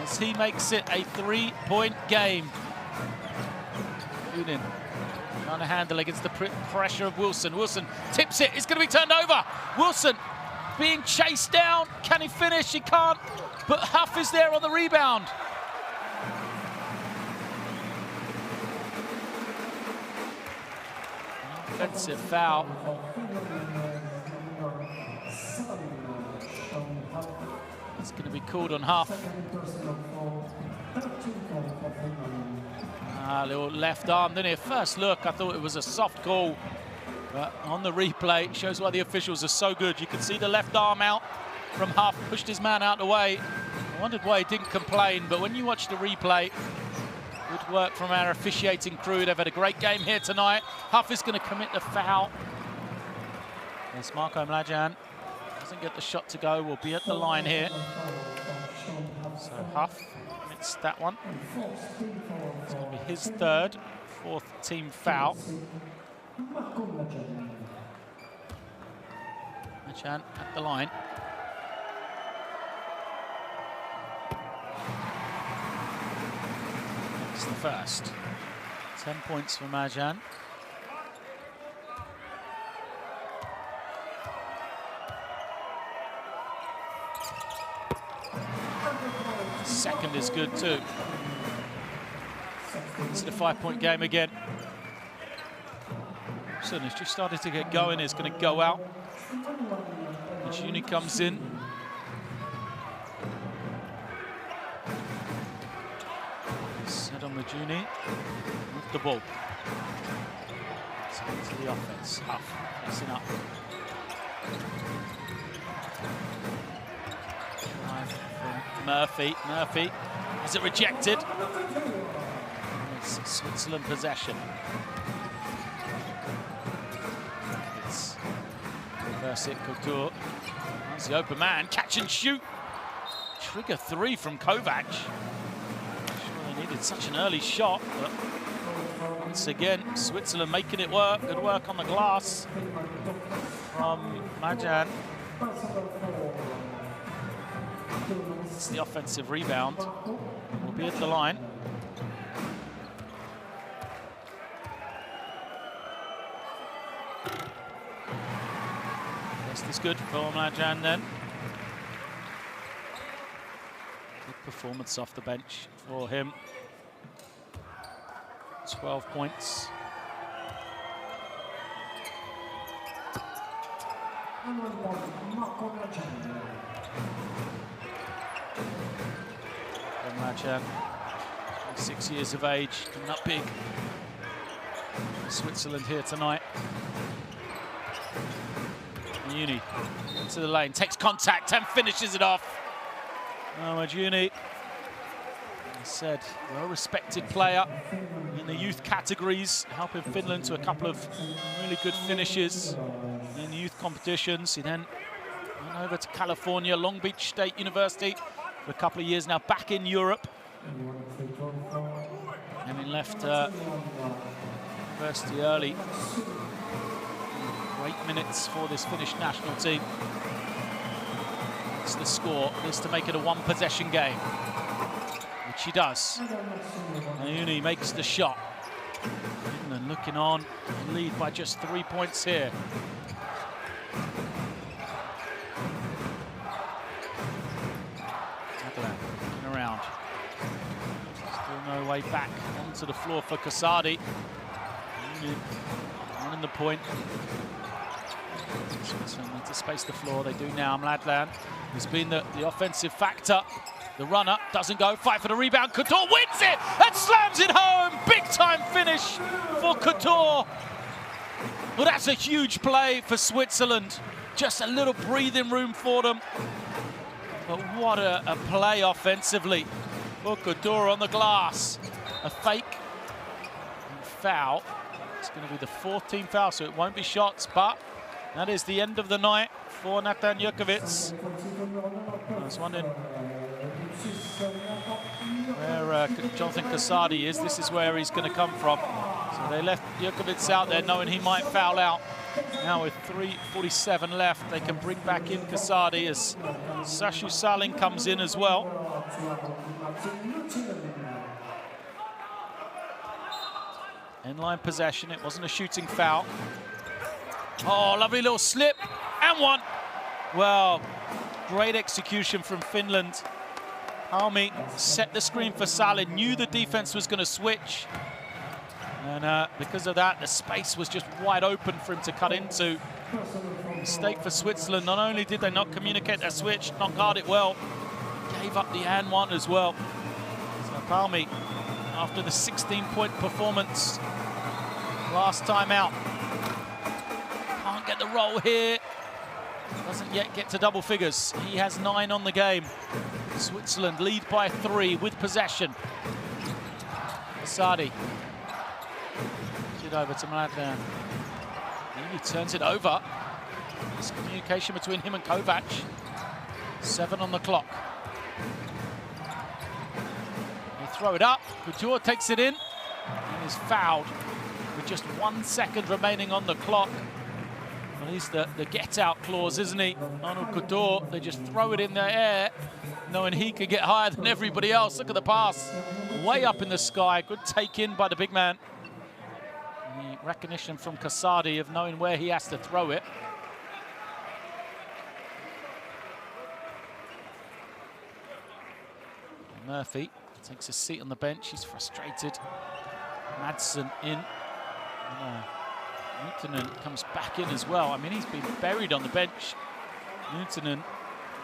as he makes it a 3-point game. Unin trying to handle against the pressure of Wilson. Wilson tips it. It's going to be turned over. Wilson being chased down. Can he finish? He can't. But Huff is there on the rebound. Offensive foul. It's going to be called on Huff. A little left arm, didn't he? At first look, I thought it was a soft call. But on the replay, it shows why the officials are so good. You can see the left arm out from Huff, pushed his man out of the way. I wondered why he didn't complain, but when you watch the replay, good work from our officiating crew. They've had a great game here tonight. Huff is going to commit the foul. As Marko Mlađan doesn't get the shot to go, will be at the line here. So Huff commits that one. It's going to be his 3rd, 4th team foul. Mlađan at the line. It's the first. 10 points for Mlađan. Second is good too. It's the 5-point game again. Wilson has just started to get going. Is going to go out. Juni comes in. Set on Majuni with the ball. Into the offense. Huff, messing up. Drive from Murphy. Murphy has it rejected. It's Switzerland possession. It's reverse it, Couture. That's the open man. Catch and shoot. Trigger three from Kovac. Sure they needed such an early shot, but once again, Switzerland making it work. Good work on the glass from Majan. It's the offensive rebound. Will be at the line. Best is good for Majan then. Good performance off the bench for him. 12 points. Majan, 6 years of age, coming up big. Switzerland here tonight. Uni into the lane, takes contact and finishes it off. Uni, I said, well-respected player in the youth categories, helping Finland to a couple of really good finishes in youth competitions. He then went over to California, Long Beach State University for a couple of years now, back in Europe. Having left university early. Great minutes for this Finnish national team. It's the score. This to make it a one-possession game, which he does. Uni makes the shot. Finland looking on, lead by just 3 points here. Looking around. Still no way back onto the floor for Casardi. Running the point. Switzerland need to space the floor. They do now. Mladlan has been the offensive factor. The runner doesn't go. Fight for the rebound. Couture wins it and slams it home. Big time finish for Couture. Well, that's a huge play for Switzerland. Just a little breathing room for them. But what a play offensively for Couture on the glass. A fake and foul. It's going to be the 14th foul, so it won't be shots, but that is the end of the night for Natan Jukovic. I was wondering where Jonathan Casardi is. This is where he's going to come from. So they left Jukovic out there knowing he might foul out. Now with 3:47 left, they can bring back in Casardi as Sashu Salin comes in as well. Inline possession, it wasn't a shooting foul. Oh, lovely little slip, and one. Well, great execution from Finland. Halmi set the screen for Salin, knew the defense was going to switch. And because of that, the space was just wide open for him to cut into. Mistake for Switzerland. Not only did they not communicate their switch, not guard it well, gave up the and one as well. So Palmi, after the 16-point performance last time out, can't get the roll here. Doesn't yet get to double figures. He has 9 on the game. Switzerland lead by 3 with possession. Asadi. Over to Mladlan. He turns it over. There's communication between him and Kovac. 7 on the clock. They throw it up. Couture takes it in and is fouled with just 1 second remaining on the clock. Well, he's the get-out clause, isn't he? Arnold Couture, they just throw it in the air, knowing he could get higher than everybody else. Look at the pass. Way up in the sky. Good take in by the big man. The recognition from Casardi of knowing where he has to throw it. Murphy takes a seat on the bench. He's frustrated. Madsen in. Newtonen comes back in as well. I mean, he's been buried on the bench. Newtonen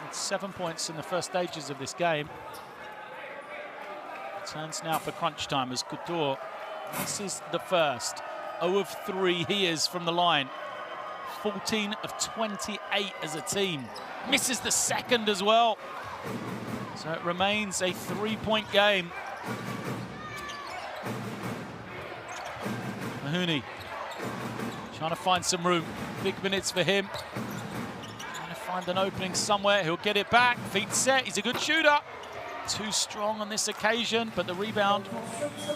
with 7 points in the first stages of this game. Turns now for crunch time as Couture. This is the first. 0 of 3 he is from the line. 14 of 28 as a team. Misses the second as well. So it remains a 3-point game. Mahoney trying to find some room. Big minutes for him. Trying to find an opening somewhere. He'll get it back. Feet set. He's a good shooter. Too strong on this occasion, but the rebound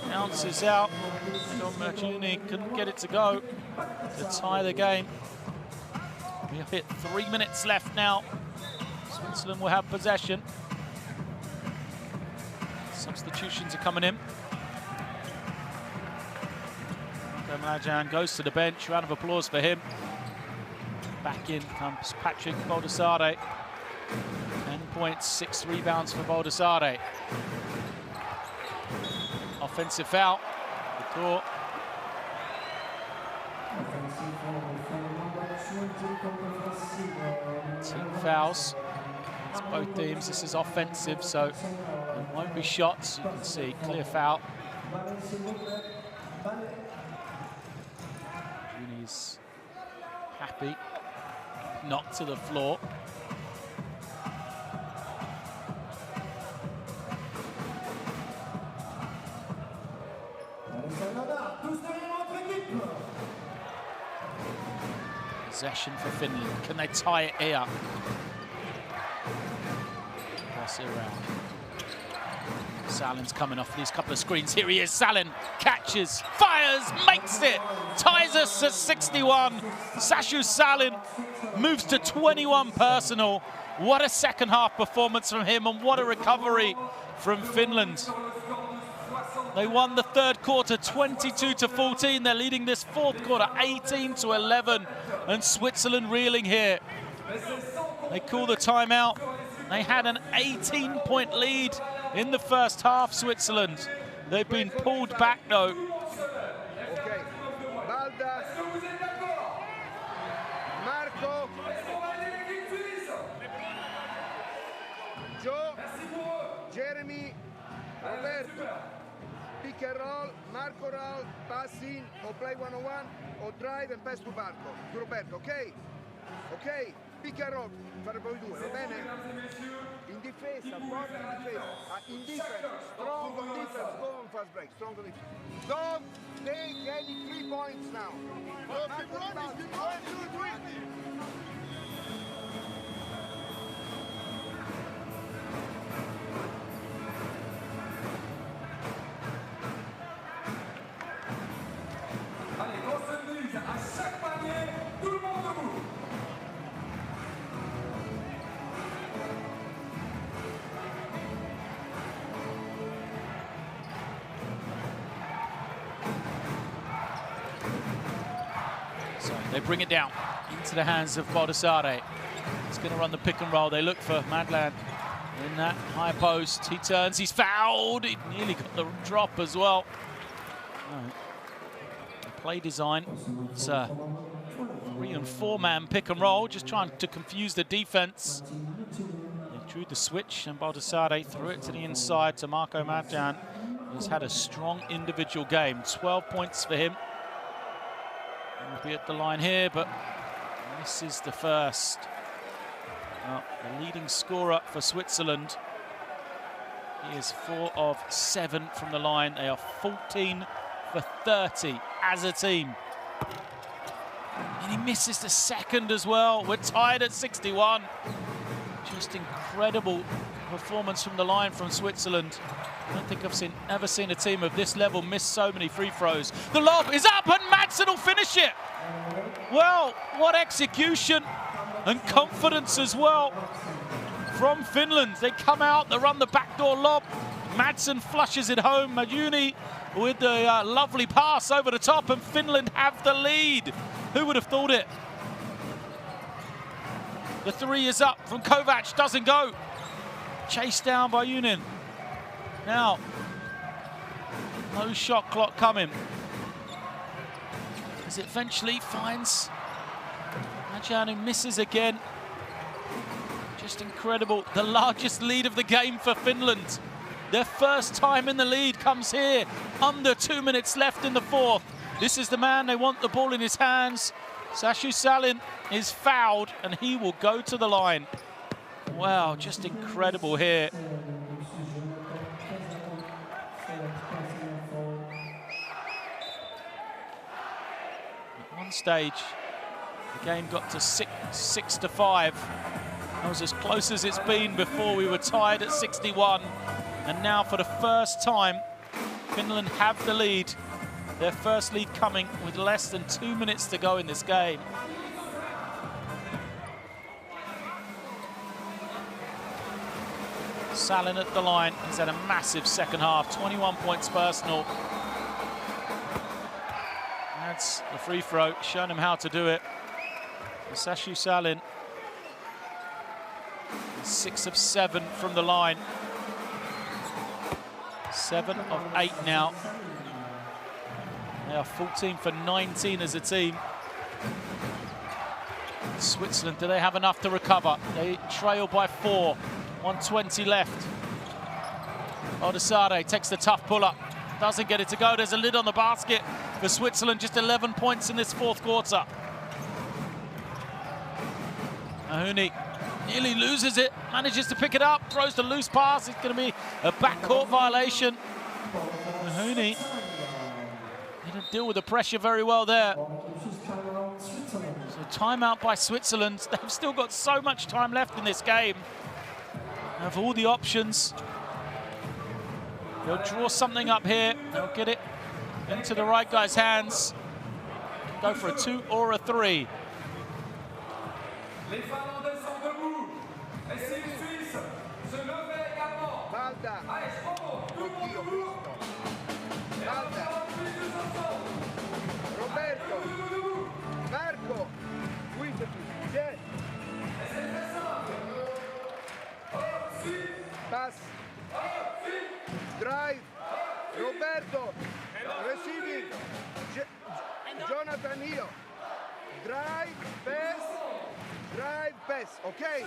bounces out. And Mahoney couldn't get it to go to tie the game. We have hit 3 minutes left now. Switzerland will have possession. Substitutions are coming in. Marco goes to the bench. Round of applause for him. Back in comes Patrick Baldessare. 10 points, 6 rebounds for Baldessare. Offensive foul. Couture. Team fouls. It's both teams. This is offensive, so there won't be shots. You can see clear foul. Juni's happy. Knocked to the floor. Possession for Finland. Can they tie it here? Pass it around. Salin's coming off these couple of screens. Here he is. Salin catches, fires, makes it. Ties us at 61. Sashu Salin moves to 21 personal. What a second half performance from him, and what a recovery from Finland. They won the third quarter 22-14. They're leading this fourth quarter 18-11. And Switzerland reeling here. They call the timeout. They had an 18-point lead in the first half, Switzerland. They've been pulled back though. Okay. Balda. Marco. Joe. Jeremy. Roberto. Pick and roll, Marco roll, passing, or play one-on-one, or drive and pass to Marco, to Roberto, ok? Ok? Pick and roll, fare poi due, va bene? In difesa, forte in difesa, in defense, strong on defense, go on fast break, strong on defense. Don't take any 3 points now. À chaque panier, tout le monde debout. So they bring it down into the hands of Baldessare. He's going to run the pick and roll. They look for Madland in that high post. He turns, he's fouled. He nearly got the drop as well. Right. Play design. It's a 3- and 4-man pick and roll, just trying to confuse the defense. They drew the switch, and Baldessare threw it to the inside to Marco Madjan. He's had a strong individual game. 12 points for him. He'll be at the line here, but this is the first. Well, the leading scorer for Switzerland. He is 4 of 7 from the line. They are 14 for 30 as a team. And he misses the second as well. We're tied at 61. Just incredible performance from the line from Switzerland. I don't think I've ever seen a team of this level miss so many free throws. The lob is up and Madsen will finish it. Well, what execution and confidence as well from Finland. They come out, they run the backdoor lob. Madsen flushes it home. Majuni with the lovely pass over the top, and Finland have the lead. Who would have thought it? The 3 is up from Kovac, doesn't go. Chased down by Junin. Now, no shot clock coming. As it eventually finds Madjan, who misses again. Just incredible. The largest lead of the game for Finland. Their first time in the lead comes here. Under 2 minutes left in the fourth. This is the man. They want the ball in his hands. Sashu Salin is fouled, and he will go to the line. Wow, just incredible here. At one stage, the game got to 6-5. That was as close as it's been before. We were tied at 61. And now, for the first time, Finland have the lead. Their first lead coming with less than 2 minutes to go in this game. Salin at the line. He's had a massive second half, 21 points personal. That's the free throw, showing him how to do it. Sashu Salin, 6 of 7 from the line. 7 of 8 now. They are 14 for 19 as a team. Switzerland, do they have enough to recover? They trail by 4. 1:20 left. Odesade takes the tough pull-up. Doesn't get it to go. There's a lid on the basket for Switzerland. Just 11 points in this fourth quarter. Mahoney nearly loses it. Manages to pick it up. Throws the loose pass. It's going to be a backcourt violation. Mahoney didn't deal with the pressure very well there. So timeout by Switzerland. They've still got so much time left in this game. Have all the options. They'll draw something up here. They'll get it into the right guy's hands. Go for a 2 or a 3. Les Finlandais sont debout. Et si les Suisses se levaient également. Balda. Allez, je propose. Tout le monde debout. Et on va faire un plus tous ensemble. Roberto. Marco. Oui, c'est tout. Yes. Et c'est très simple. Pass. Drive. Roberto. Receiving. Jonathan here. Drive, pass. Drive, pass. Okay.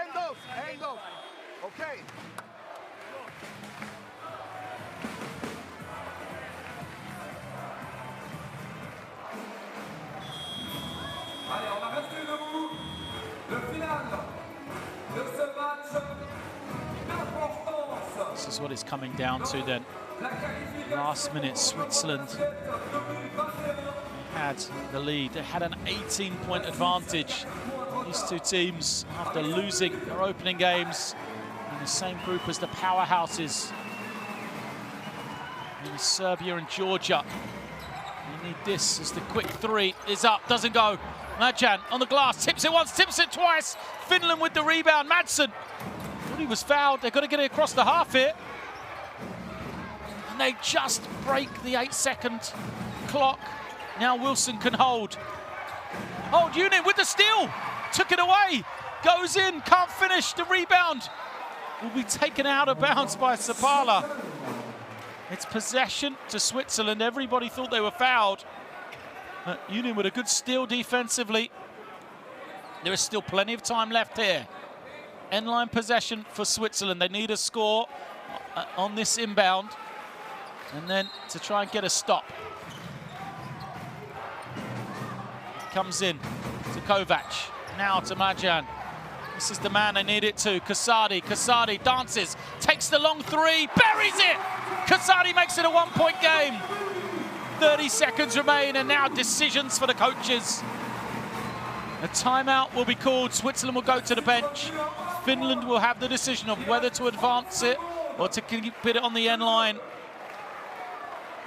End off. End off. Okay. Allez, on va rester debout. Le final de ce match d'importance. This is what it's coming down to then. Last minute, Switzerland had the lead. They had an 18-point advantage. These two teams, after losing their opening games, in the same group as the powerhouses in Serbia and Georgia. They need this as the quick 3 is up, doesn't go. Madjan on the glass, tips it once, tips it twice. Finland with the rebound. Madsen, thought he was fouled. They've got to get it across the half here. And they just break the 8-second clock. Now Wilson can hold. Hold unit with the steal. Took it away. Goes in, can't finish. The rebound will be taken out of bounds by Sapala. It's possession to Switzerland. Everybody thought they were fouled. Union with a good steal defensively. There is still plenty of time left here. End-line possession for Switzerland. They need a score on this inbound, and then to try and get a stop. Comes in to Kovac. Now to Madjan. This is the man they need it to. Kasadi. Kasadi dances. Takes the long 3. Buries it! Kasadi makes it a 1-point game. 30 seconds remain, and now decisions for the coaches. A timeout will be called. Switzerland will go to the bench. Finland will have the decision of whether to advance it or to keep it on the end line.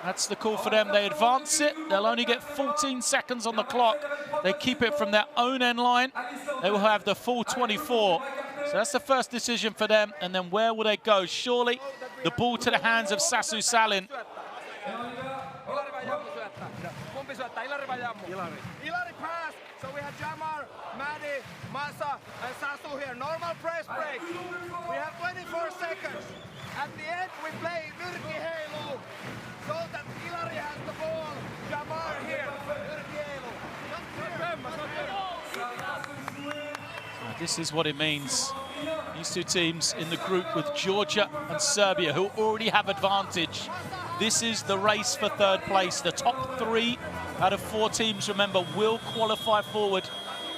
That's the call for them. They advance it. They'll only get 14 seconds on the clock. They keep it from their own end line. They will have the full 24. So that's the first decision for them. And then where will they go? Surely the ball to the hands of Sassu Salin. Ilari pass. So we have Jamar, Madi, Masa, and Sasu here. Normal press break. We have 24 seconds. At the end, we play Nyrki Heilu. So that Ilari has the ball. Jamar here. This is what it means. These two teams in the group with Georgia and Serbia, who already have advantage. This is the race for third place. The top 3 out of 4 teams, remember, will qualify forward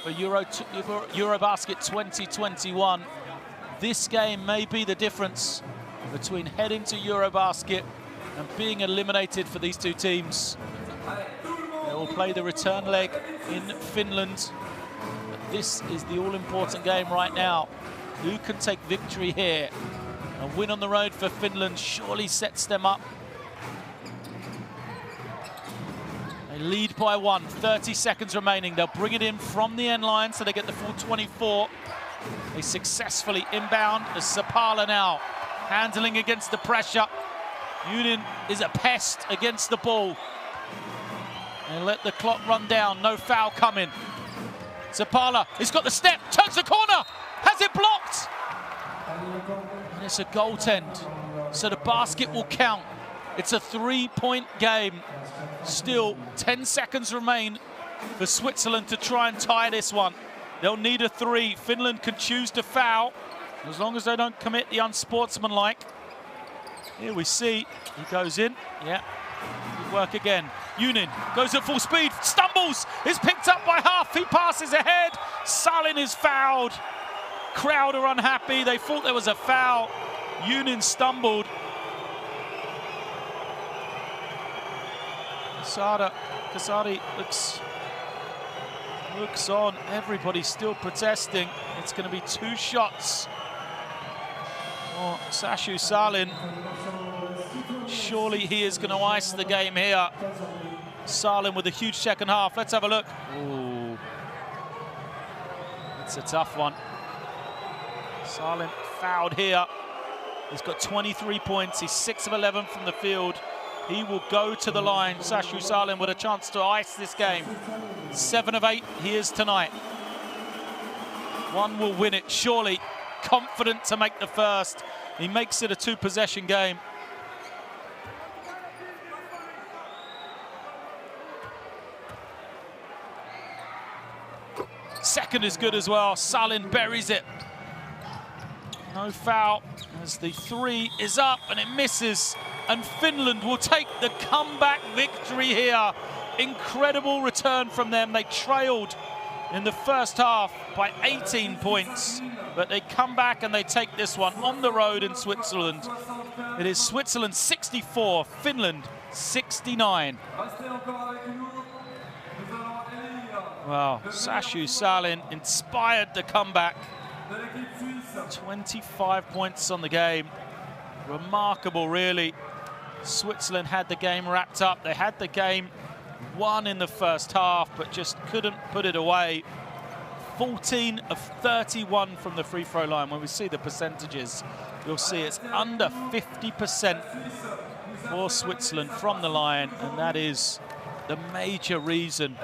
for EuroBasket 2021. This game may be the difference between heading to EuroBasket and being eliminated for these 2 teams. They will play the return leg in Finland. But this is the all-important game right now. Who can take victory here? A win on the road for Finland surely sets them up. They lead by 1, 30 seconds remaining. They'll bring it in from the end line so they get the full 24. They successfully inbound as Sapala now handling against the pressure. Yunin is a pest against the ball. They let the clock run down, no foul coming. Sapala, he's got the step, turns the corner, has it blocked? And it's a goaltend, so the basket will count. It's a 3-point game. Still 10 seconds remain for Switzerland to try and tie this one. They'll need a 3. Finland can choose to foul, as long as they don't commit the unsportsmanlike. Here we see, he goes in, yeah, good work again. Yunin goes at full speed, stumbles, is picked up by Huff, he passes ahead, Salin is fouled. Crowd are unhappy, they thought there was a foul. Yunin stumbled. Kasari looks on, everybody's still protesting. It's going to be 2 shots. Oh, Sashu Salin, surely he is going to ice the game here. Salin with a huge second half. Let's have a look. Ooh, it's a tough one. Salin fouled here. He's got 23 points. He's 6 of 11 from the field. He will go to the line. Sashu Salin with a chance to ice this game. 7 of 8 he is tonight. One will win it, surely. Confident to make the first. He makes it a 2-possession game. Second is good as well. Salin buries it. No foul as the 3 is up and it misses. And Finland will take the comeback victory here. Incredible return from them. They trailed in the first half by 18 points, but they come back and they take this one on the road in Switzerland. It is Switzerland 64, Finland 69. Wow, Sashu Salin inspired the comeback. 25 points on the game. Remarkable, really. Switzerland had the game wrapped up. They had the game won in the first half, but just couldn't put it away. 14 of 31 from the free throw line. When we see the percentages, you'll see it's under 50% for Switzerland from the line, and that is the major reason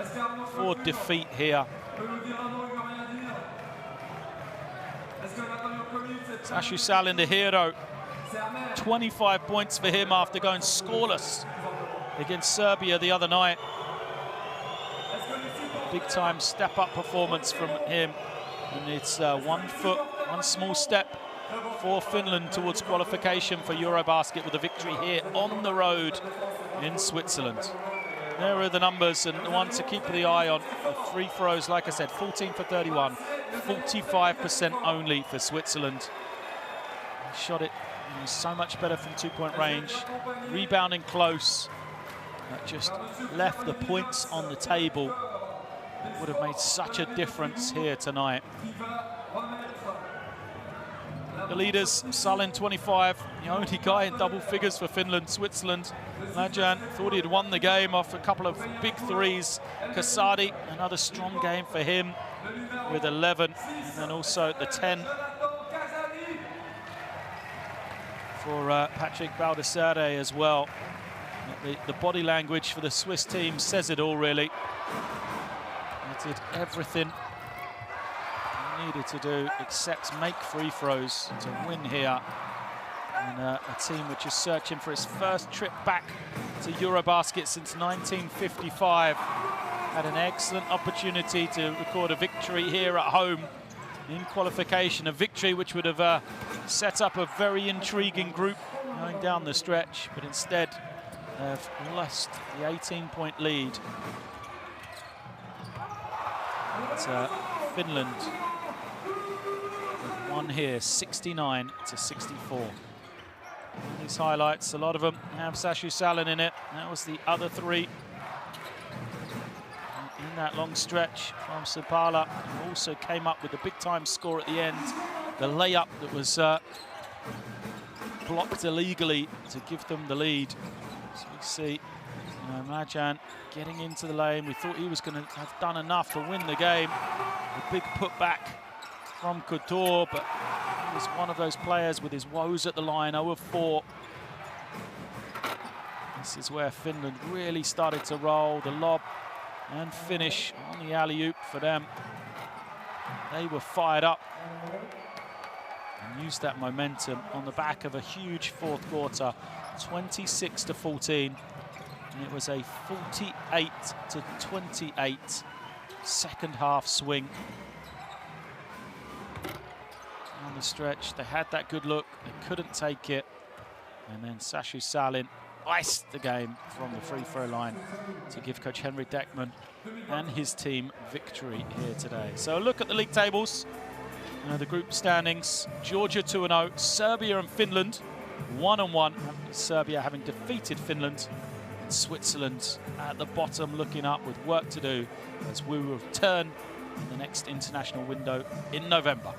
for defeat here. Sashu Salin, the hero. 25 points for him after going scoreless against Serbia the other night. Big time step-up performance from him. And it's 1 foot, 1 small step for Finland towards qualification for EuroBasket with a victory here on the road in Switzerland. There are the numbers, and the one to keep the eye on. The free throws, like I said, 14 for 31, 45% only for Switzerland. He shot it so much better from 2-point range. Rebounding close. That just left the points on the table. Would have made such a difference here tonight. The leaders, Salin 25, the only guy in double figures for Finland. Switzerland, Lajan thought he had won the game off a couple of big threes. Kasadi, another strong game for him with 11, and then also the 10 for Patrick Baldessare as well. The body language for the Swiss team says it all, really. They did everything they needed to do except make free throws to win here. And a team which is searching for its first trip back to EuroBasket since 1955. Had an excellent opportunity to record a victory here at home in qualification, a victory which would have set up a very intriguing group going down the stretch, but instead have lost the 18-point lead. But Finland have won here, 69-64. These highlights, a lot of them have Sashu Salin in it. That was the other three in that long stretch from Sapala. Also came up with a big-time score at the end. The layup that was blocked illegally to give them the lead. So we see Mlajan getting into the lane. We thought he was going to have done enough to win the game. A big putback from Couture, but he was one of those players with his woes at the line, 0 of 4. This is where Finland really started to roll. The lob and finish on the alley-oop for them. They were fired up and used that momentum on the back of a huge fourth quarter, 26-14. And it was a 48-28 second half swing. On the stretch, they had that good look, they couldn't take it. And then Sashu Salin iced the game from the free throw line to give coach Henry Deckman and his team victory here today. So a look at the league tables. The group standings: Georgia 2-0, Serbia and Finland 1-1. Serbia having defeated Finland. And Switzerland at the bottom, looking up with work to do as we will return in the next international window in November.